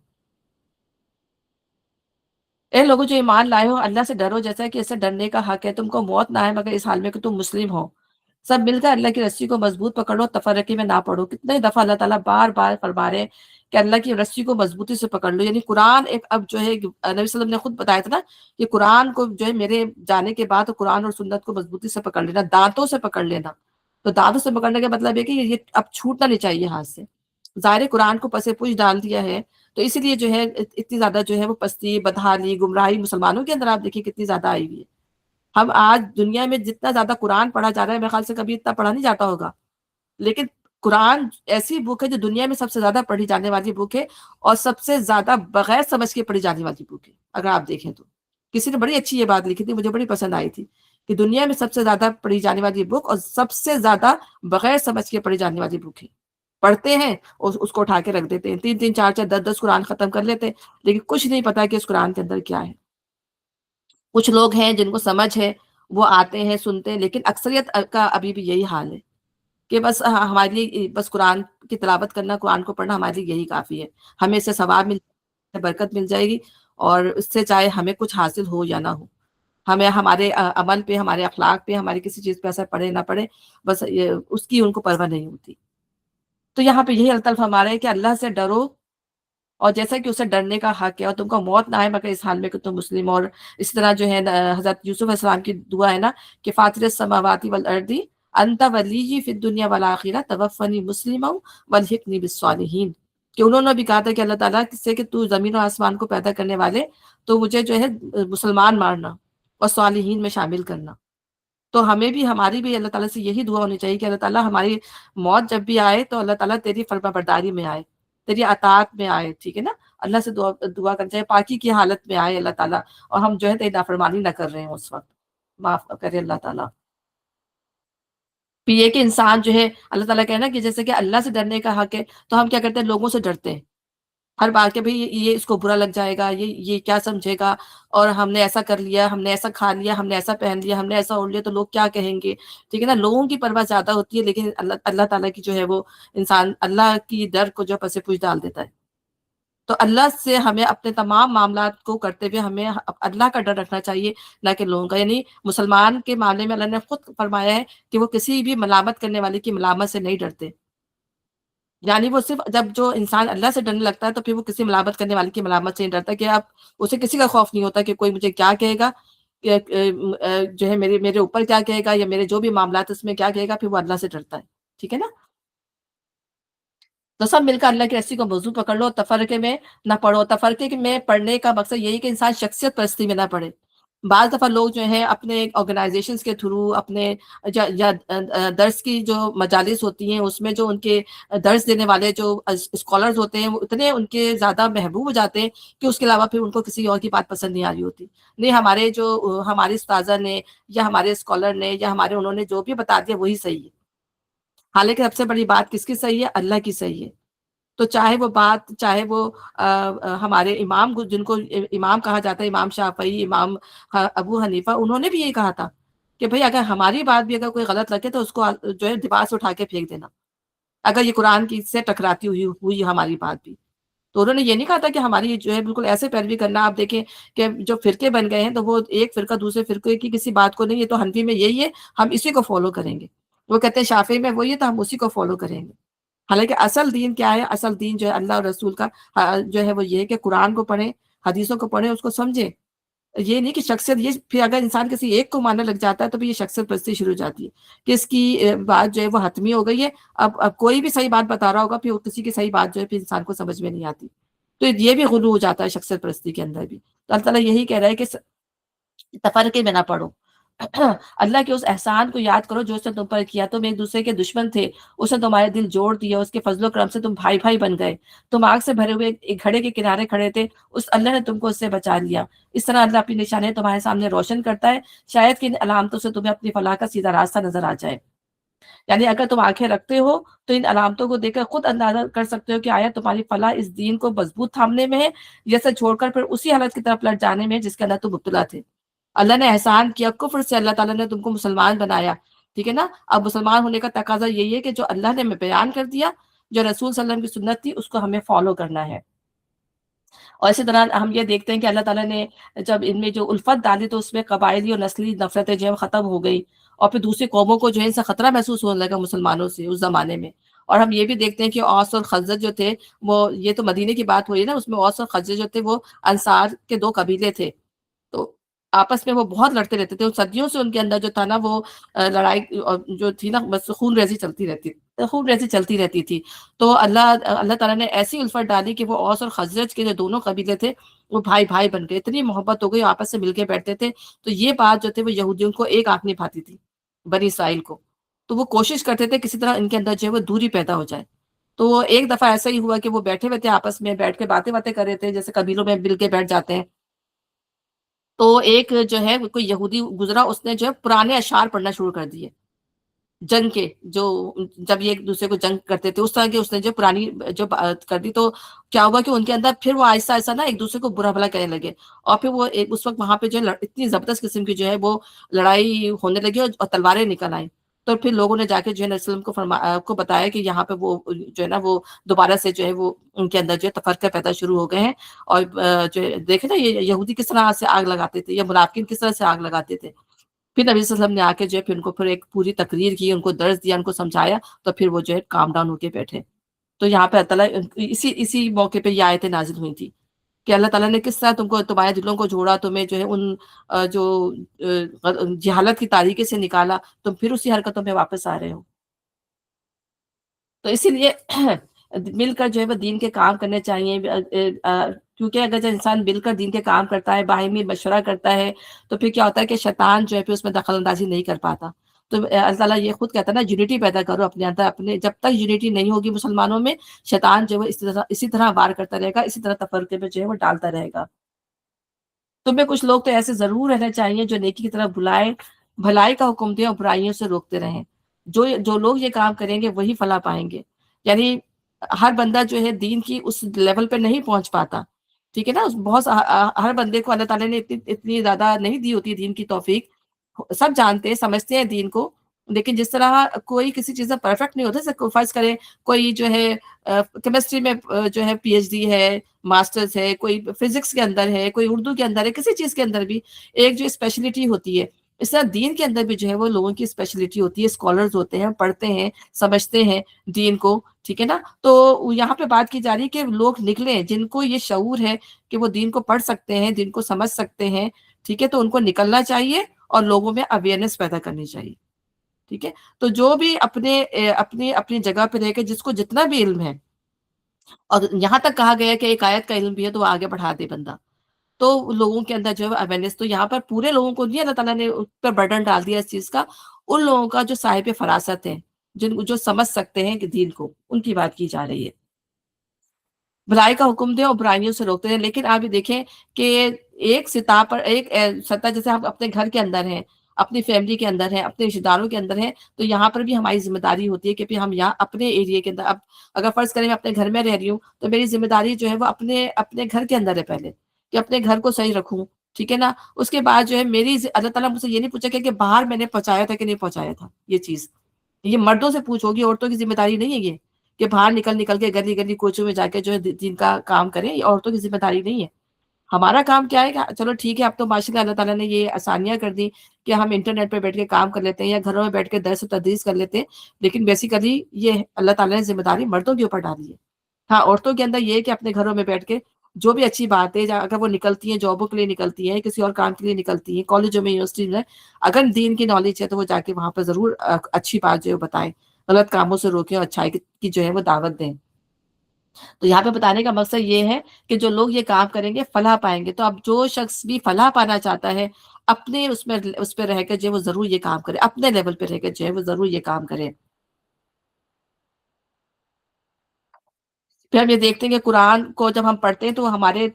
اے لوگوں جو ایمان لائے ہو، اللہ سے ڈرو جیسا کہ اس سے ڈرنے کا حق ہے. تم کو موت نہ آئے مگر اس حال میں کہ تم مسلم ہو. سب مل کر اللہ کی رسی کو مضبوط پکڑو، تفرقے میں نہ پڑو. کتنے دفعہ اللہ تعالیٰ بار بار فرما رہے ہیں کہ اللہ کی رسی کو مضبوطی سے پکڑ لو. یعنی قرآن ایک اب جو ہے نبی صلی اللہ علیہ وسلم نے خود بتایا تھا نا کہ قرآن کو جو ہے میرے جانے کے بعد قرآن اور سنت کو مضبوطی سے پکڑ لینا، دانتوں سے پکڑ لینا. تو دانتوں سے پکڑنے کا مطلب ہے کہ یہ اب چھوٹنا نہیں چاہیے ہاتھ سے. ظاہر قرآن کو پس پوچھ ڈال دیا ہے تو اسی لیے جو ہے اتنی زیادہ جو ہے وہ پستی، بدحالی، گمراہی مسلمانوں کے اندر آپ دیکھیے کتنی زیادہ آئی ہوئی ہے. ہم آج دنیا میں جتنا زیادہ قرآن پڑھا جا رہا ہے میرے خیال سے کبھی اتنا پڑھا نہیں جاتا ہوگا، لیکن قرآن ایسی بک ہے جو دنیا میں سب سے زیادہ پڑھی جانے والی بک ہے اور سب سے زیادہ بغیر سمجھ کے پڑھی جانے والی بک ہے. اگر آپ دیکھیں تو کسی نے بڑی اچھی یہ بات لکھی تھی، مجھے بڑی پسند آئی تھی کہ دنیا میں سب سے زیادہ پڑھی جانے والی بک اور سب سے زیادہ بغیر سمجھ کے پڑھی جانے والی بک ہے. پڑھتے ہیں اور اس کو اٹھا کے رکھ دیتے ہیں، 3 3 4 4 10 10 قرآن ختم کر لیتے ہیں لیکن کچھ نہیں پتا کہ اس قرآن کے اندر کیا ہے. کچھ لوگ ہیں جن کو سمجھ ہے وہ آتے ہیں سنتے ہیں، لیکن اکثریت کا ابھی بھی یہی حال ہے کہ بس ہمارے لیے بس قرآن کی تلاوت کرنا، قرآن کو پڑھنا ہمارے لیے یہی کافی ہے. ہمیں اس سے ثواب مل جائے گا، برکت مل جائے گی اور اس سے چاہے ہمیں کچھ حاصل ہو یا نہ ہو، ہمیں ہمارے عمل پہ، ہمارے اخلاق پہ، ہماری کسی چیز پہ اثر پڑے نہ پڑے، بس اس کی ان کو پرواہ نہیں ہوتی. تو یہاں پہ یہی اللہ تعالیٰ فرما رہے ہیں کہ اللہ سے ڈرو اور جیسا کہ اسے ڈرنے کا حق ہے اور تم کو موت نہ آئے مگر اس حال میں کہ تم مسلم. اور اس طرح جو ہے حضرت یوسف علیہ السلام کی دعا ہے نا کہ فاطر السماوات والارض انت ولی فی الدنیا والآخرہ توفنی مسلما والحقنی بالصالحین، کہ انہوں نے بھی کہا تھا کہ اللہ تعالیٰ سے کہ تو زمین و آسمان کو پیدا کرنے والے تو مجھے جو ہے مسلمان مارنا اور صالحین میں شامل کرنا. تو ہمیں بھی، ہماری بھی اللہ تعالیٰ سے یہی دعا ہونی چاہیے کہ اللہ تعالیٰ ہماری موت جب بھی آئے تو اللہ تعالیٰ تیری فرما برداری میں آئے، تیری اطاعت میں آئے، ٹھیک ہے نا. اللہ سے دعا کرنا چاہیے پاکی کی حالت میں آئے اللہ تعالیٰ، اور ہم جو ہے تیری نافرمانی نہ کر رہے ہیں اس وقت، معاف کرے اللہ تعالیٰ. پھر یہ کہ انسان جو ہے اللہ تعالیٰ کہنا کہ جیسے کہ اللہ سے ڈرنے کا حق ہے تو ہم کیا کرتے ہیں، لوگوں سے ڈرتے ہیں ہر بات کہ بھئی یہ اس کو برا لگ جائے گا، یہ کیا سمجھے گا، اور ہم نے ایسا کر لیا، ہم نے ایسا کھا لیا، ہم نے ایسا پہن لیا، ہم نے ایسا اوڑھ لیا تو لوگ کیا کہیں گے، ٹھیک ہے نا. لوگوں کی پرواہ زیادہ ہوتی ہے لیکن اللہ تعالیٰ کی جو ہے وہ انسان اللہ کی ڈر کو جو پس پوچھ ڈال دیتا ہے. تو اللہ سے ہمیں اپنے تمام معاملات کو کرتے ہوئے ہمیں اللہ کا ڈر رکھنا چاہیے نہ کہ لوگوں کا. یعنی مسلمان کے معاملے میں اللہ نے خود فرمایا ہے کہ وہ کسی بھی ملامت کرنے والے کی ملامت سے نہیں ڈرتے. یعنی وہ صرف جب جو انسان اللہ سے ڈرنے لگتا ہے تو پھر وہ کسی ملامت کرنے والے کی ملامت سے نہیں ڈرتا، کہ اب اسے کسی کا خوف نہیں ہوتا کہ کوئی مجھے کیا کہے گا، کہ جو ہے میرے اوپر کیا کہے گا یا میرے جو بھی معاملات اس میں کیا کہے گا، پھر وہ اللہ سے ڈرتا ہے. ٹھیک ہے نا. تو سب مل کر اللہ کی رسی کو موضوع پکڑ لو، تفرقے میں نہ پڑھو. تفرقے میں پڑھنے کا مقصد یہی کہ انسان شخصیت پرستی میں نہ پڑھے. بعض دفعہ لوگ جو ہیں اپنے آرگنائزیشنز کے تھرو، اپنے یا درس کی جو مجالس ہوتی ہیں اس میں جو ان کے درس دینے والے جو اسکالرز ہوتے ہیں وہ اتنے ان کے زیادہ محبوب ہو جاتے ہیں کہ اس کے علاوہ پھر ان کو کسی اور کی بات پسند نہیں آ رہی ہوتی. نہیں، ہمارے استاذہ نے یا ہمارے اسکالر نے یا انہوں نے جو بھی بتا دیا وہی صحیح ہے. حالانکہ سب سے بڑی بات کس کی صحیح ہے؟ اللہ کی صحیح ہے. تو چاہے وہ ہمارے امام جن کو امام کہا جاتا ہے، امام شافعی، امام ابو حنیفہ، انہوں نے بھی یہی کہا تھا کہ بھئی اگر ہماری بات بھی اگر کوئی غلط لگے تو اس کو جو ہے دیوار سے اٹھا کے پھینک دینا، اگر یہ قرآن کی سے ٹکراتی ہوئی ہماری بات بھی. تو انہوں نے یہ نہیں کہا تھا کہ ہماری جو ہے بالکل ایسے پیروی کرنا. آپ دیکھیں کہ جو فرقے بن گئے ہیں تو وہ ایک فرقہ دوسرے فرقے کی کسی بات کو نہیں, یہ تو حنفی میں یہی ہے, ہم اسی کو فالو کریں گے. وہ کہتے ہیں شافعی میں وہی ہے تو ہم اسی کو فالو کریں گے. حالانکہ اصل دین کیا ہے؟ اصل دین جو ہے اللہ اور رسول کا جو ہے وہ یہ ہے کہ قرآن کو پڑھیں, حدیثوں کو پڑھیں, اس کو سمجھیں. یہ نہیں کہ شخصیت, یہ پھر اگر انسان کسی ایک کو ماننے لگ جاتا ہے تو پھر یہ شخصیت پرستی شروع ہو جاتی ہے کہ اس کی بات جو ہے وہ حتمی ہو گئی ہے. اب کوئی بھی صحیح بات بتا رہا ہوگا پھر کسی کی صحیح بات جو ہے پھر انسان کو سمجھ میں نہیں آتی. تو یہ بھی غلو ہو جاتا ہے شخصیت پرستی کے اندر بھی. تو اللہ تعالیٰ یہی کہہ رہا ہے کہ تفرقے میں نہ پڑھو. اللہ کے اس احسان کو یاد کرو جو اس نے تم پر کیا. تم ایک دوسرے کے دشمن تھے, اس نے تمہارے دل جوڑ دیا, اس کے فضل و کرم سے تم بھائی بھائی بن گئے. تم آگ سے بھرے ہوئے ایک گھڑے کے کنارے کھڑے تھے, اس اللہ نے تم کو اس سے بچا لیا. اس طرح اللہ اپنی نشانیاں تمہارے سامنے روشن کرتا ہے, شاید کہ ان علامتوں سے تمہیں اپنی فلاح کا سیدھا راستہ نظر آ جائے. یعنی اگر تم آنکھیں رکھتے ہو تو ان علامتوں کو دیکھ کر خود اندازہ کر سکتے ہو کہ آیا تمہاری فلاح اس دین کو مضبوط تھامنے میں ہے, جیسے چھوڑ کر پھر اسی حالت کی طرف لٹ جانے میں جس کے اندر تم مبتلا تھے. اللہ نے احسان کیا, کفر سے اللہ تعالیٰ نے تم کو مسلمان بنایا. ٹھیک ہے نا. اب مسلمان ہونے کا تقاضا یہی ہے کہ جو اللہ نے ہمیں بیان کر دیا, جو رسول صلی اللہ علیہ وسلم کی سنت تھی, اس کو ہمیں فالو کرنا ہے. اور اسی طرح ہم یہ دیکھتے ہیں کہ اللہ تعالیٰ نے جب ان میں جو الفت ڈالی تو اس میں قبائلی اور نسلی نفرتیں جو ہے ختم ہو گئی, اور پھر دوسری قوموں کو جو ہے ان سے خطرہ محسوس ہونے لگا مسلمانوں سے اس زمانے میں. اور ہم یہ بھی دیکھتے ہیں کہ اوس اور خزرج جو تھے, وہ یہ تو مدینے کی بات ہوئی نا, اس میں اوس اور خزرج جو تھے وہ انصار کے دو قبیلے تھے. تو آپس میں وہ بہت لڑتے رہتے تھے, صدیوں سے ان کے اندر جو تھا نا وہ لڑائی جو تھی نا, بس خون ریزی چلتی رہتی تھی. تو اللہ تعالیٰ نے ایسی الفت ڈالی کہ وہ اوس اور خزرج کے جو دونوں قبیلے تھے وہ بھائی بھائی بن گئے. اتنی محبت ہو گئی, آپس سے مل کے بیٹھتے تھے. تو یہ بات جو تھی وہ یہودیوں کو ایک آنکھ نہیں پھاتی تھی, بنی اسرائیل کو. تو وہ کوشش کرتے تھے کسی طرح ان کے اندر جو ہے وہ دوری پیدا ہو جائے. تو وہ ایک دفعہ ایسا ہی ہوا کہ وہ بیٹھے ہوئے تھے, آپس میں بیٹھ کے باتیں کر رہے تھے, جیسے قبیلوں میں مل کے بیٹھ جاتے ہیں. تو ایک جو ہے کوئی یہودی گزرا, اس نے جو ہے پرانے اشعار پڑھنا شروع کر دیے جنگ کے, جو جب یہ ایک دوسرے کو جنگ کرتے تھے اس طرح کے اس نے جو پرانی جو بات کر دی. تو کیا ہوا کہ ان کے اندر پھر وہ آہستہ آہستہ نا ایک دوسرے کو برا بھلا کہنے لگے, اور پھر وہ اس وقت وہاں پہ جو ہے اتنی زبردست قسم کی جو ہے وہ لڑائی ہونے لگی اور تلواریں نکل آئیں. تو پھر لوگوں نے جا کے جو ہے نبی کو بتایا کہ یہاں پہ وہ جو ہے نا وہ دوبارہ سے جو ہے وہ ان کے اندر جو ہے تفرقے پیدا شروع ہو گئے ہیں. اور جو دیکھیں نا یہ یہودی کس طرح سے آگ لگاتے تھے, یا منافقین کس طرح سے آگ لگاتے تھے. پھر نبی صلی اللہ علیہ وسلم نے آ کے جو ہے پھر ان کو پھر ایک پوری تقریر کی, ان کو درس دیا, ان کو سمجھایا, تو پھر وہ جو ہے کام ڈاؤن ہو کے بیٹھے. تو یہاں پہ اللہ تعالیٰ اسی موقع پہ یہ آیتیں نازل ہوئی تھی کہ اللہ تعالیٰ نے کس طرح تم کو تمہارے دلوں کو جوڑا, تمہیں جو ہے ان جو جہالت کی تاریکی سے نکالا, تم پھر اسی حرکتوں میں واپس آ رہے ہو. تو اسی لیے مل کر جو ہے وہ دین کے کام کرنے چاہیے, کیونکہ اگر جو انسان مل کر دین کے کام کرتا ہے, باہمی مشورہ کرتا ہے, تو پھر کیا ہوتا ہے کہ شیطان جو ہے پھر اس میں دخل اندازی نہیں کر پاتا. تو اللہ تعالیٰ یہ خود کہتا ہے نا, یونٹی پیدا کرو اپنے اندر. اپنے جب تک یونٹی نہیں ہوگی مسلمانوں میں, شیطان جو ہے اسی طرح وار کرتا رہے گا, اسی طرح تفرقے میں جو ہے وہ ڈالتا رہے گا. تمہیں کچھ لوگ تو ایسے ضرور رہنے چاہیے جو نیکی کی طرف بلائیں, بھلائی کا حکم دیں اور برائیوں سے روکتے رہیں. جو لوگ یہ کام کریں گے وہی فلاح پائیں گے. یعنی ہر بندہ جو ہے دین کی اس لیول پہ نہیں پہنچ پاتا. ٹھیک ہے نا, بہت ہر بندے کو اللہ تعالیٰ نے اتنی زیادہ نہیں دی ہوتی دین کی توفیق. سب جانتے ہیں, سمجھتے ہیں دین کو, لیکن جس طرح کوئی کسی چیز میں پرفیکٹ نہیں ہوتا. جیسے فرض کرے کوئی جو ہے کیمسٹری میں جو ہے پی ایچ ڈی ہے, ماسٹرز ہے, کوئی فزکس کے اندر ہے, کوئی اردو کے اندر ہے, کسی چیز کے اندر بھی ایک جو اسپیشلٹی ہوتی ہے. اس طرح دین کے اندر بھی جو ہے وہ لوگوں کی اسپیشلٹی ہوتی ہے. اسکالرز ہوتے ہیں, پڑھتے ہیں, سمجھتے ہیں دین کو. ٹھیک ہے نا. تو یہاں پہ بات کی جا رہی ہے کہ لوگ نکلیں جن کو یہ شعور ہے کہ وہ دین کو پڑھ سکتے ہیں, دین کو سمجھ سکتے ہیں. ٹھیک ہے, تو ان کو نکلنا چاہیے اور لوگوں میں اویئرنیس پیدا کرنی چاہیے. ٹھیک ہے, تو جو بھی اپنی جگہ پہ رہ کے جس کو جتنا بھی علم ہے, اور یہاں تک کہا گیا کہ ایک آیت کا علم بھی ہے تو وہ آگے بڑھا دے بندہ, تو لوگوں کے اندر جو ہے اویئرنیس. تو یہاں پر پورے لوگوں کو نہیں اللہ تعالیٰ نے اس پر برڈن ڈال دیا اس چیز کا. ان لوگوں کا جو صاحب فراست ہے, جو سمجھ سکتے ہیں کہ دین کو, ان کی بات کی جا رہی ہے. بھلائی کا حکم دیں اور برائیوں سے روکتے ہیں. لیکن آپ یہ دیکھیں کہ ایک سطح پر, ایک سطح جیسے ہم اپنے گھر کے اندر ہیں, اپنی فیملی کے اندر ہیں, اپنے رشتے داروں کے اندر ہیں, تو یہاں پر بھی ہماری ذمہ داری ہوتی ہے کہ پھر ہم یہاں اپنے ایریے کے اندر, اب اگر فرض کریں میں اپنے گھر میں رہ رہی ہوں تو میری ذمہ داری جو ہے وہ اپنے گھر کے اندر ہے پہلے, کہ اپنے گھر کو صحیح رکھوں. ٹھیک ہے نا. اس کے بعد جو ہے میری اللہ تعالیٰ مجھ سے یہ نہیں پوچھا کہ باہر میں نے پہنچایا تھا کہ نہیں پہنچایا تھا. یہ چیز یہ مردوں سے پوچھو گی, عورتوں کی ذمہ داری نہیں ہے یہ کہ باہر نکل کے گلی گلی کوچوں میں جا کے جو ہے دین کا کام کریں، یہ عورتوں کی ذمہ داری نہیں ہے۔ ہمارا کام کیا ہے کہ چلو ٹھیک ہے، اب تو ماشاء اللہ اللہ تعالیٰ نے یہ آسانیاں کر دی کہ ہم انٹرنیٹ پہ بیٹھ کے کام کر لیتے ہیں یا گھروں میں بیٹھ کے درس و تدریس کر لیتے ہیں، لیکن بیسیکلی یہ اللہ تعالیٰ نے ذمہ داری مردوں کے اوپر ڈالی ہے۔ ہاں، عورتوں کے اندر یہ ہے کہ اپنے گھروں میں بیٹھ کے جو بھی اچھی بات ہے، اگر وہ نکلتی ہیں جابوں کے لیے نکلتی ہیں، کسی اور کام کے لیے نکلتی ہیں، کالجوں میں یونیورسٹی میں، اگر دین کی نالج ہے تو وہ جا کے وہاں پہ ضرور اچھی بات جو ہے بتائیں، غلط کاموں سے روکیں اور اچھائی کی جو ہے وہ دعوت دیں۔ تو یہاں پہ بتانے کا مقصد یہ ہے کہ جو لوگ یہ کام کریں گے فلاح پائیں گے۔ تو اب جو شخص بھی فلاح پانا چاہتا ہے اپنے اس پہ رہ کے جو ہے وہ ضرور یہ کام کرے، اپنے لیول پہ رہ کے جو ہے وہ ضرور یہ کام کرے۔ پھر ہم یہ دیکھتے ہیں کہ قرآن کو جب ہم پڑھتے ہیں تو ہمارے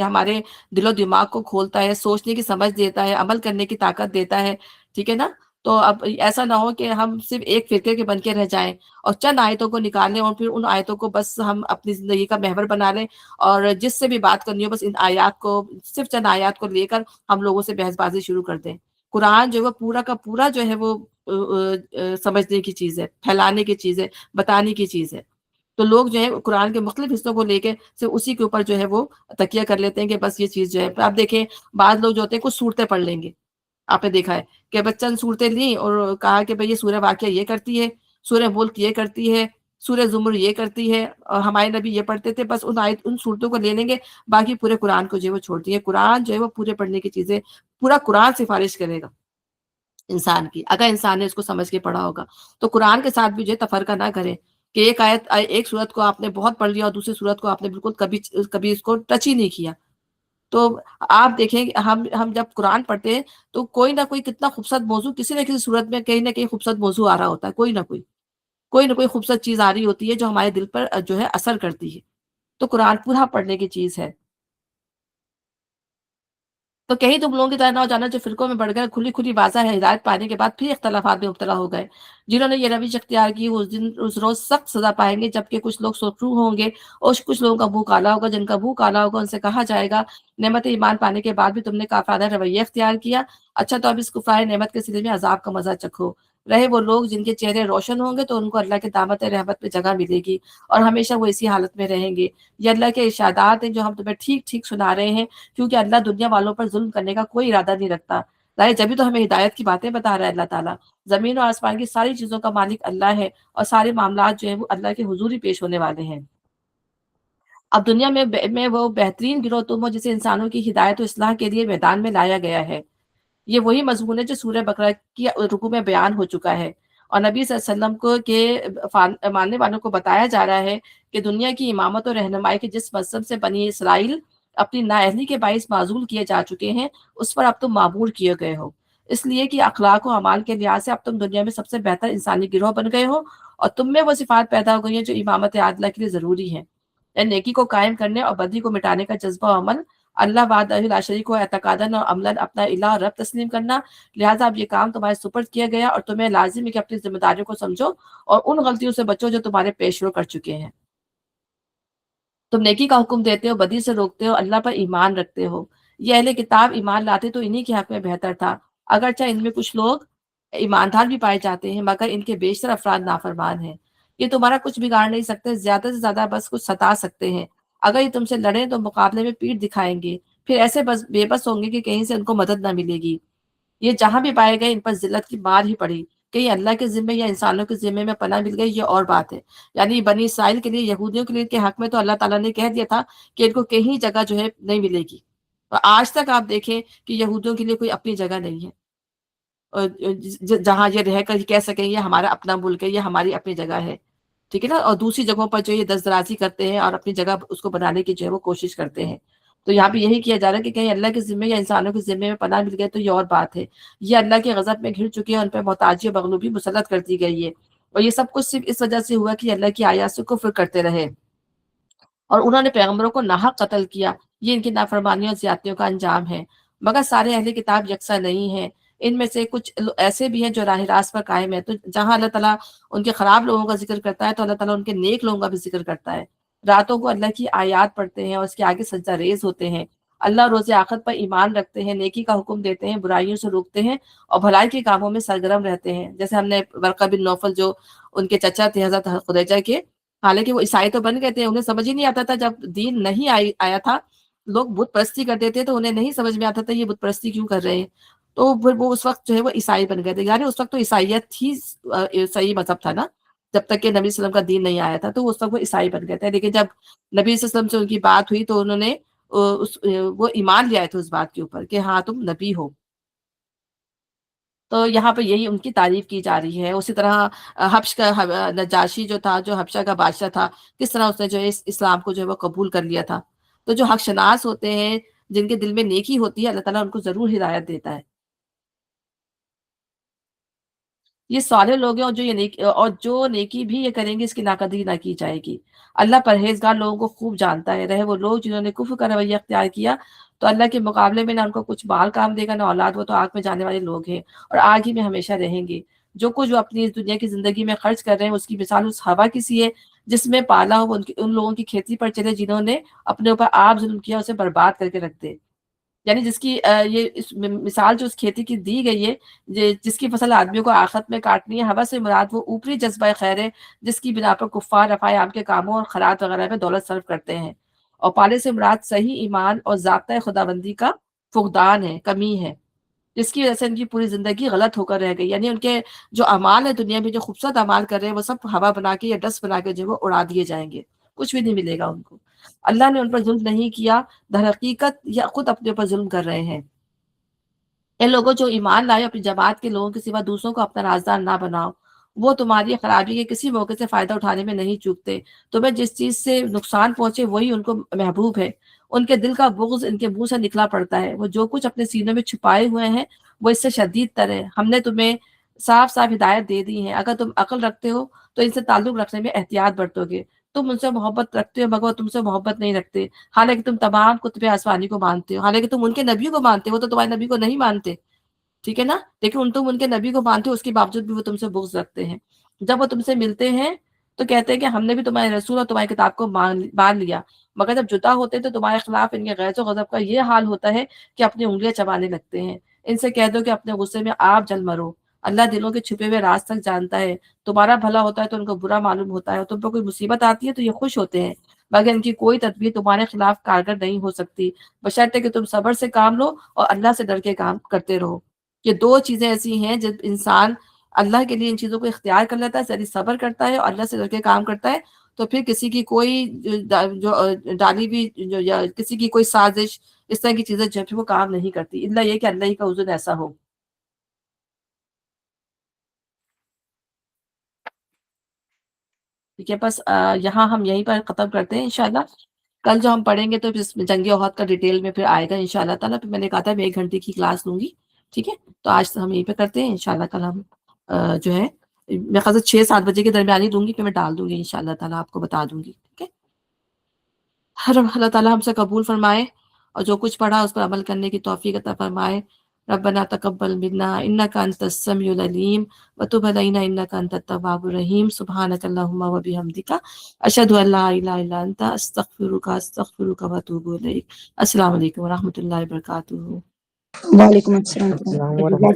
ہمارے دل و دماغ کو کھولتا ہے، سوچنے کی سمجھ دیتا ہے، عمل کرنے کی طاقت دیتا ہے، ٹھیک ہے نا؟ تو اب ایسا نہ ہو کہ ہم صرف ایک فرقے کے بن کے رہ جائیں اور چند آیتوں کو نکالیں اور پھر ان آیتوں کو بس ہم اپنی زندگی کا محور بنا لیں، اور جس سے بھی بات کرنی ہو بس ان آیات کو، صرف چند آیات کو لے کر ہم لوگوں سے بحث بازی شروع کر دیں۔ قرآن جو ہے وہ پورا کا پورا جو ہے وہ سمجھنے کی چیز ہے، پھیلانے کی چیز ہے، بتانے کی چیز ہے۔ تو لوگ جو ہے قرآن کے مختلف حصوں کو لے کے صرف اسی کے اوپر جو ہے وہ تکیہ کر لیتے ہیں کہ بس یہ چیز جو ہے۔ آپ دیکھیں بعض لوگ جو ہوتے ہیں کچھ صورتیں پڑھ لیں گے، آپ نے دیکھا ہے کہ بچن صورتیں لیں اور کہا کہ بھئی یہ سورہ واقعہ یہ کرتی ہے، سورہ ملک یہ کرتی ہے، سورہ زمر یہ کرتی ہے، اور ہمارے نبی یہ پڑھتے تھے، بس ان صورتوں کو لے لیں گے، باقی پورے قرآن کو جو ہے وہ چھوڑ دیے۔ قرآن جو ہے وہ پورے پڑھنے کی چیزیں، پورا قرآن سفارش کرے گا انسان کی، اگر انسان نے اس کو سمجھ کے پڑھا ہوگا۔ تو قرآن کے ساتھ بھی جو ہے تفرقہ نہ کریں کہ ایک صورت کو آپ نے بہت پڑھ لیا اور دوسری صورت کو آپ نے بالکل کبھی اس کو ٹچ ہی نہیں کیا۔ تو آپ دیکھیں کہ ہم جب قرآن پڑھتے ہیں تو کوئی نہ کوئی کتنا خوبصورت موضوع کسی نہ کسی صورت میں کہیں نہ کہیں خوبصورت موضوع آ رہا ہوتا ہے، کوئی نہ کوئی خوبصورت چیز آ رہی ہوتی ہے جو ہمارے دل پر جو ہے اثر کرتی ہے۔ تو قرآن پورا پڑھنے کی چیز ہے۔ تو کہیں تم لوگوں کی طرح نہ ہو جانا جو فرقوں میں بڑھ گئے، کھلی کھلی واضح ہے ہدایت پانے کے بعد پھر اختلافات میں مبتلا ہو گئے۔ جنہوں نے یہ روش اختیار کی وہ اس روز سخت سزا پائیں گے، جبکہ کچھ لوگ سرخرو ہوں گے اور کچھ لوگوں کا منہ کالا ہوگا۔ جن کا منہ کالا ہوگا ان سے کہا جائے گا نعمت ایمان پانے کے بعد بھی تم نے کافرانہ رویہ اختیار کیا، اچھا تو اب اس کفار نعمت کے صلے میں عذاب کا مزہ چکھو۔ رہے وہ لوگ جن کے چہرے روشن ہوں گے تو ان کو اللہ کے دامت رحمت میں جگہ ملے گی اور ہمیشہ وہ اسی حالت میں رہیں گے۔ یہ اللہ کے ارشادات ہیں جو ہم تمہیں ٹھیک ٹھیک سنا رہے ہیں، کیونکہ اللہ دنیا والوں پر ظلم کرنے کا کوئی ارادہ نہیں رکھتا۔ ظاہر جبھی تو ہمیں ہدایت کی باتیں بتا رہا ہے اللہ تعالیٰ۔ زمین اور آسمان کی ساری چیزوں کا مالک اللہ ہے اور سارے معاملات جو ہیں وہ اللہ کے حضور ہی پیش ہونے والے ہیں۔ اب دنیا میں وہ بہترین گروہ تم ہو جسے انسانوں کی ہدایت و اصلاح کے لیے میدان میں لایا گیا ہے۔ یہ وہی مضمون ہے جو سورہ بقرہ کی رکوع میں بیان ہو چکا ہے، اور نبی صلی اللہ علیہ وسلم کو ماننے والوں کو بتایا جا رہا ہے کہ دنیا کی امامت اور رہنمائی کے جس مذہب سے بنی اسرائیل اپنی نااہلی کے باعث معزول کیے جا چکے ہیں، اس پر اب تم معمور کیے گئے ہو، اس لیے کہ اخلاق و اعمال کے لحاظ سے اب تم دنیا میں سب سے بہتر انسانی گروہ بن گئے ہو، اور تم میں وہ صفات پیدا ہو گئی ہیں جو امامت عادلہ کے لیے ضروری ہیں، یعنی نیکی کو قائم کرنے اور بدی کو مٹانے کا جذبہ و عمل، اللہ وحدہ لا شریک کو اعتقاداً اور عملاً اپنا الہ اور رب تسلیم کرنا۔ لہٰذا اب یہ کام تمہارے سپرد کیا گیا اور تمہیں لازم ہے کہ اپنی ذمہ داریوں کو سمجھو اور ان غلطیوں سے بچو جو تمہارے پیش رو کر چکے ہیں۔ تم نیکی کا حکم دیتے ہو، بدی سے روکتے ہو، اللہ پر ایمان رکھتے ہو۔ یہ اہل کتاب ایمان لاتے تو انہی کے حق میں بہتر تھا، اگرچہ ان میں کچھ لوگ ایماندار بھی پائے جاتے ہیں، مگر ان کے بیشتر افراد نافرمان ہیں۔ یہ تمہارا کچھ بگاڑ نہیں سکتے، زیادہ سے زیادہ بس کچھ ستا سکتے ہیں۔ اگر یہ تم سے لڑیں تو مقابلے میں پیٹھ دکھائیں گے، پھر ایسے بے بس ہوں گے کہ کہیں سے ان کو مدد نہ ملے گی۔ یہ جہاں بھی پائے گئے ان پر ذلت کی مار ہی پڑی، کہیں اللہ کے ذمے یا انسانوں کے ذمے میں پناہ مل گئی، یہ اور بات ہے۔ یعنی بنی اسرائیل کے لیے، یہودیوں کے لیے کے حق میں تو اللہ تعالیٰ نے کہہ دیا تھا کہ ان کو کہیں جگہ جو ہے نہیں ملے گی، اور آج تک آپ دیکھیں کہ یہودیوں کے لیے کوئی اپنی جگہ نہیں ہے، اور جہاں یہ رہ کر کہہ سکیں یہ ہمارا اپنا ملک ہے، یہ ہماری اپنی جگہ ہے، ٹھیک ہے نا، اور دوسری جگہوں پر جو یہ دست درازی کرتے ہیں اور اپنی جگہ اس کو بنانے کی جو ہے وہ کوشش کرتے ہیں۔ تو یہاں پہ یہی کیا جا رہا ہے کہ کہیں اللہ کے ذمے یا انسانوں کے ذمے میں پناہ مل گئے تو یہ اور بات ہے۔ یہ اللہ کے غضب میں گھر چکے ہیں، ان پہ محتاجی اور مغلوبی مسلط کر دی گئی ہے، اور یہ سب کچھ صرف اس وجہ سے ہوا کہ اللہ کی آیات سے کفر کرتے رہے اور انہوں نے پیغمبروں کو ناحق قتل کیا۔ یہ ان کی نافرمانیوں اور زیادتیوں کا انجام ہے۔ مگر سارے اہل کتاب یکساں نہیں ہیں، ان میں سے کچھ ایسے بھی ہیں جو راہ راست پر قائم ہیں۔ تو جہاں اللہ تعالیٰ ان کے خراب لوگوں کا ذکر کرتا ہے تو اللہ تعالیٰ ان کے نیک لوگوں کا بھی ذکر کرتا ہے۔ راتوں کو اللہ کی آیات پڑھتے ہیں اور اس کے آگے سجدہ ریز ہوتے ہیں، اللہ روز آخرت پر ایمان رکھتے ہیں، نیکی کا حکم دیتے ہیں، برائیوں سے روکتے ہیں اور بھلائی کے کاموں میں سرگرم رہتے ہیں۔ جیسے ہم نے ورقہ بن نوفل جو ان کے چچا تھے حضرت خدیجہ کے، حالانکہ وہ عیسائی تو بن گئے تھے, انہیں سمجھ ہی نہیں آتا تھا, جب دین نہیں آیا تھا لوگ بت پرستی کرتے تھے تو انہیں نہیں سمجھ میں آتا تھا یہ بت پرستی کیوں کر رہے ہیں, تو پھر وہ اس وقت جو ہے وہ عیسائی بن گئے تھے. یعنی اس وقت تو عیسائیت ہی صحیح مذہب تھا نا, جب تک کہ نبی صلی اللہ علیہ وسلم کا دین نہیں آیا تھا, تو اس وقت وہ عیسائی بن گئے تھے. لیکن جب نبی صلی اللہ علیہ وسلم سے ان کی بات ہوئی تو انہوں نے وہ ایمان لے آئے تھے اس بات کے اوپر کہ ہاں تم نبی ہو. تو یہاں پہ یہی ان کی تعریف کی جا رہی ہے. اسی طرح حبش کا نجاشی جو تھا, جو حبشہ کا بادشاہ تھا, کس طرح اس نے جو ہے اسلام کو جو ہے وہ قبول کر لیا تھا. تو جو حق شناس ہوتے ہیں, جن کے دل میں نیکی ہوتی ہے, اللہ تعالیٰ ان کو ضرور ہدایت دیتا ہے. یہ صالح لوگ ہیں, اور جو یہ نیکی اور جو نیکی بھی یہ کریں گے اس کی ناقدری نہ کی جائے گی. اللہ پرہیزگار لوگوں کو خوب جانتا ہے. رہے وہ لوگ جنہوں نے کفر کا رویہ اختیار کیا, تو اللہ کے مقابلے میں نہ ان کو کچھ بال کام دے گا نہ اولاد, وہ تو آگ میں جانے والے لوگ ہیں اور آگ ہی میں ہمیشہ رہیں گے. جو کچھ وہ اپنی اس دنیا کی زندگی میں خرچ کر رہے ہیں, اس کی مثال اس ہوا کی سی ہے جس میں پالا ہو ان لوگوں کی کھیتی پر چلے جنہوں نے اپنے اوپر آپ ظلم کیا, اسے برباد کر کے رکھ دے. یعنی جس کی یہ اس مثال جو اس کھیتی کی دی گئی ہے, جس کی فصل آدمیوں کو آخرت میں کاٹنی ہے. ہوا سے مراد وہ اوپری جذبہ خیر ہے جس کی بنا پر کفار رفع عام کے کاموں اور خیرات وغیرہ میں دولت صرف کرتے ہیں. اور پالے سے مراد صحیح ایمان اور ضابطۂ خداوندی کا فقدان ہے, کمی ہے, جس کی وجہ سے ان کی پوری زندگی غلط ہو کر رہ گئی. یعنی ان کے جو اعمال ہے دنیا میں, جو خوبصورت اعمال کر رہے ہیں, وہ سب ہوا بنا کے یا ڈسٹ بنا کے جو وہ اڑا دیے جائیں گے, کچھ بھی نہیں ملے گا ان کو. اللہ نے ان پر ظلم نہیں کیا, در حقیقت یا خود اپنے اوپر ظلم کر رہے ہیں. ان لوگوں جو ایمان لائے اپنی جماعت کے لوگوں کے سوا دوسروں کو اپنا رازدار نہ بناؤ. وہ تمہاری خرابی کے کسی موقع سے فائدہ اٹھانے میں نہیں چوکتے. تمہیں جس چیز سے نقصان پہنچے وہی ان کو محبوب ہے. ان کے دل کا بغض ان کے منہ سے نکلا پڑتا ہے. وہ جو کچھ اپنے سینوں میں چھپائے ہوئے ہیں وہ اس سے شدید تر ہے. ہم نے تمہیں صاف صاف ہدایت دے دی ہے. اگر تم عقل رکھتے ہو تو ان سے تعلق رکھنے میں احتیاط برتو گے. تم ان سے محبت رکھتے ہو مگر تم سے محبت نہیں رکھتے, حالانکہ تم تمام کتب آسمانی کو مانتے ہو. حالانکہ تم ان کے نبیوں کو مانتے ہو, تو تمہارے نبی کو نہیں مانتے, ٹھیک ہے نا. لیکن تم ان کے نبی کو مانتے ہو, اس کے باوجود بھی وہ تم سے بغض رکھتے ہیں. جب وہ تم سے ملتے ہیں تو کہتے ہیں کہ ہم نے بھی تمہارے رسول اور تمہاری کتاب کو مان لیا, مگر جب جدا ہوتے ہیں تو تمہارے خلاف ان کے غیظ و غضب کا یہ حال ہوتا ہے کہ اپنی انگلیاں چبانے لگتے ہیں. ان سے کہہ دو کہ اپنے غصے میں آپ جل مرو. اللہ دلوں کے چھپے ہوئے راز تک جانتا ہے. تمہارا بھلا ہوتا ہے تو ان کو برا معلوم ہوتا ہے, اور تم پر کوئی مصیبت آتی ہے تو یہ خوش ہوتے ہیں, مگر ان کی کوئی تدبیر تمہارے خلاف کارگر نہیں ہو سکتی, بشرطے کہ تم صبر سے کام لو اور اللہ سے ڈر کے کام کرتے رہو. یہ دو چیزیں ایسی ہیں جب انسان اللہ کے لیے ان چیزوں کو اختیار کر لیتا ہے, یعنی صبر کرتا ہے اور اللہ سے ڈر کے کام کرتا ہے, تو پھر کسی کی کوئی جو ڈالی ہوئی یا کسی کی کوئی سازش اس طرح کی چیزیں جو ہے وہ کام نہیں کرتی, الا یہ کہ اللہ ہی کا عذر ایسا ہو. ٹھیک ہے, بس یہاں ہم یہیں پر ختم کرتے ہیں انشاءاللہ. کل جو ہم پڑھیں گے تو پھر اس میں جنگ احد کا ڈیٹیل میں پھر آئے گا انشاءاللہ تعالیٰ. پھر میں نے کہا تھا میں 1 گھنٹے کی کلاس لوں گی, ٹھیک ہے. تو آج ہم یہیں پہ کرتے ہیں انشاءاللہ. کل ہم جو ہے میں خاص 6-7 بجے کے درمیان ہی دوں گی, پھر میں ڈال دوں گی انشاءاللہ تعالیٰ, آپ کو بتا دوں گی, ٹھیک ہے. اللہ تعالیٰ ہم سے قبول فرمائے اور جو کچھ پڑھا اس پر عمل کرنے کی توفیق عطا فرمائے. ربنا تقبل منا انک انت السمیع العلیم وتب علینا انک انت التواب الرحیم. سبحانک اللہم وبحمدک اشہد ان لا الہ الا انت استغفرک واتوب الیک. السلام علیکم ورحمۃ اللہ وبرکاتہ. وعلیکم السلام ورحمۃ اللہ.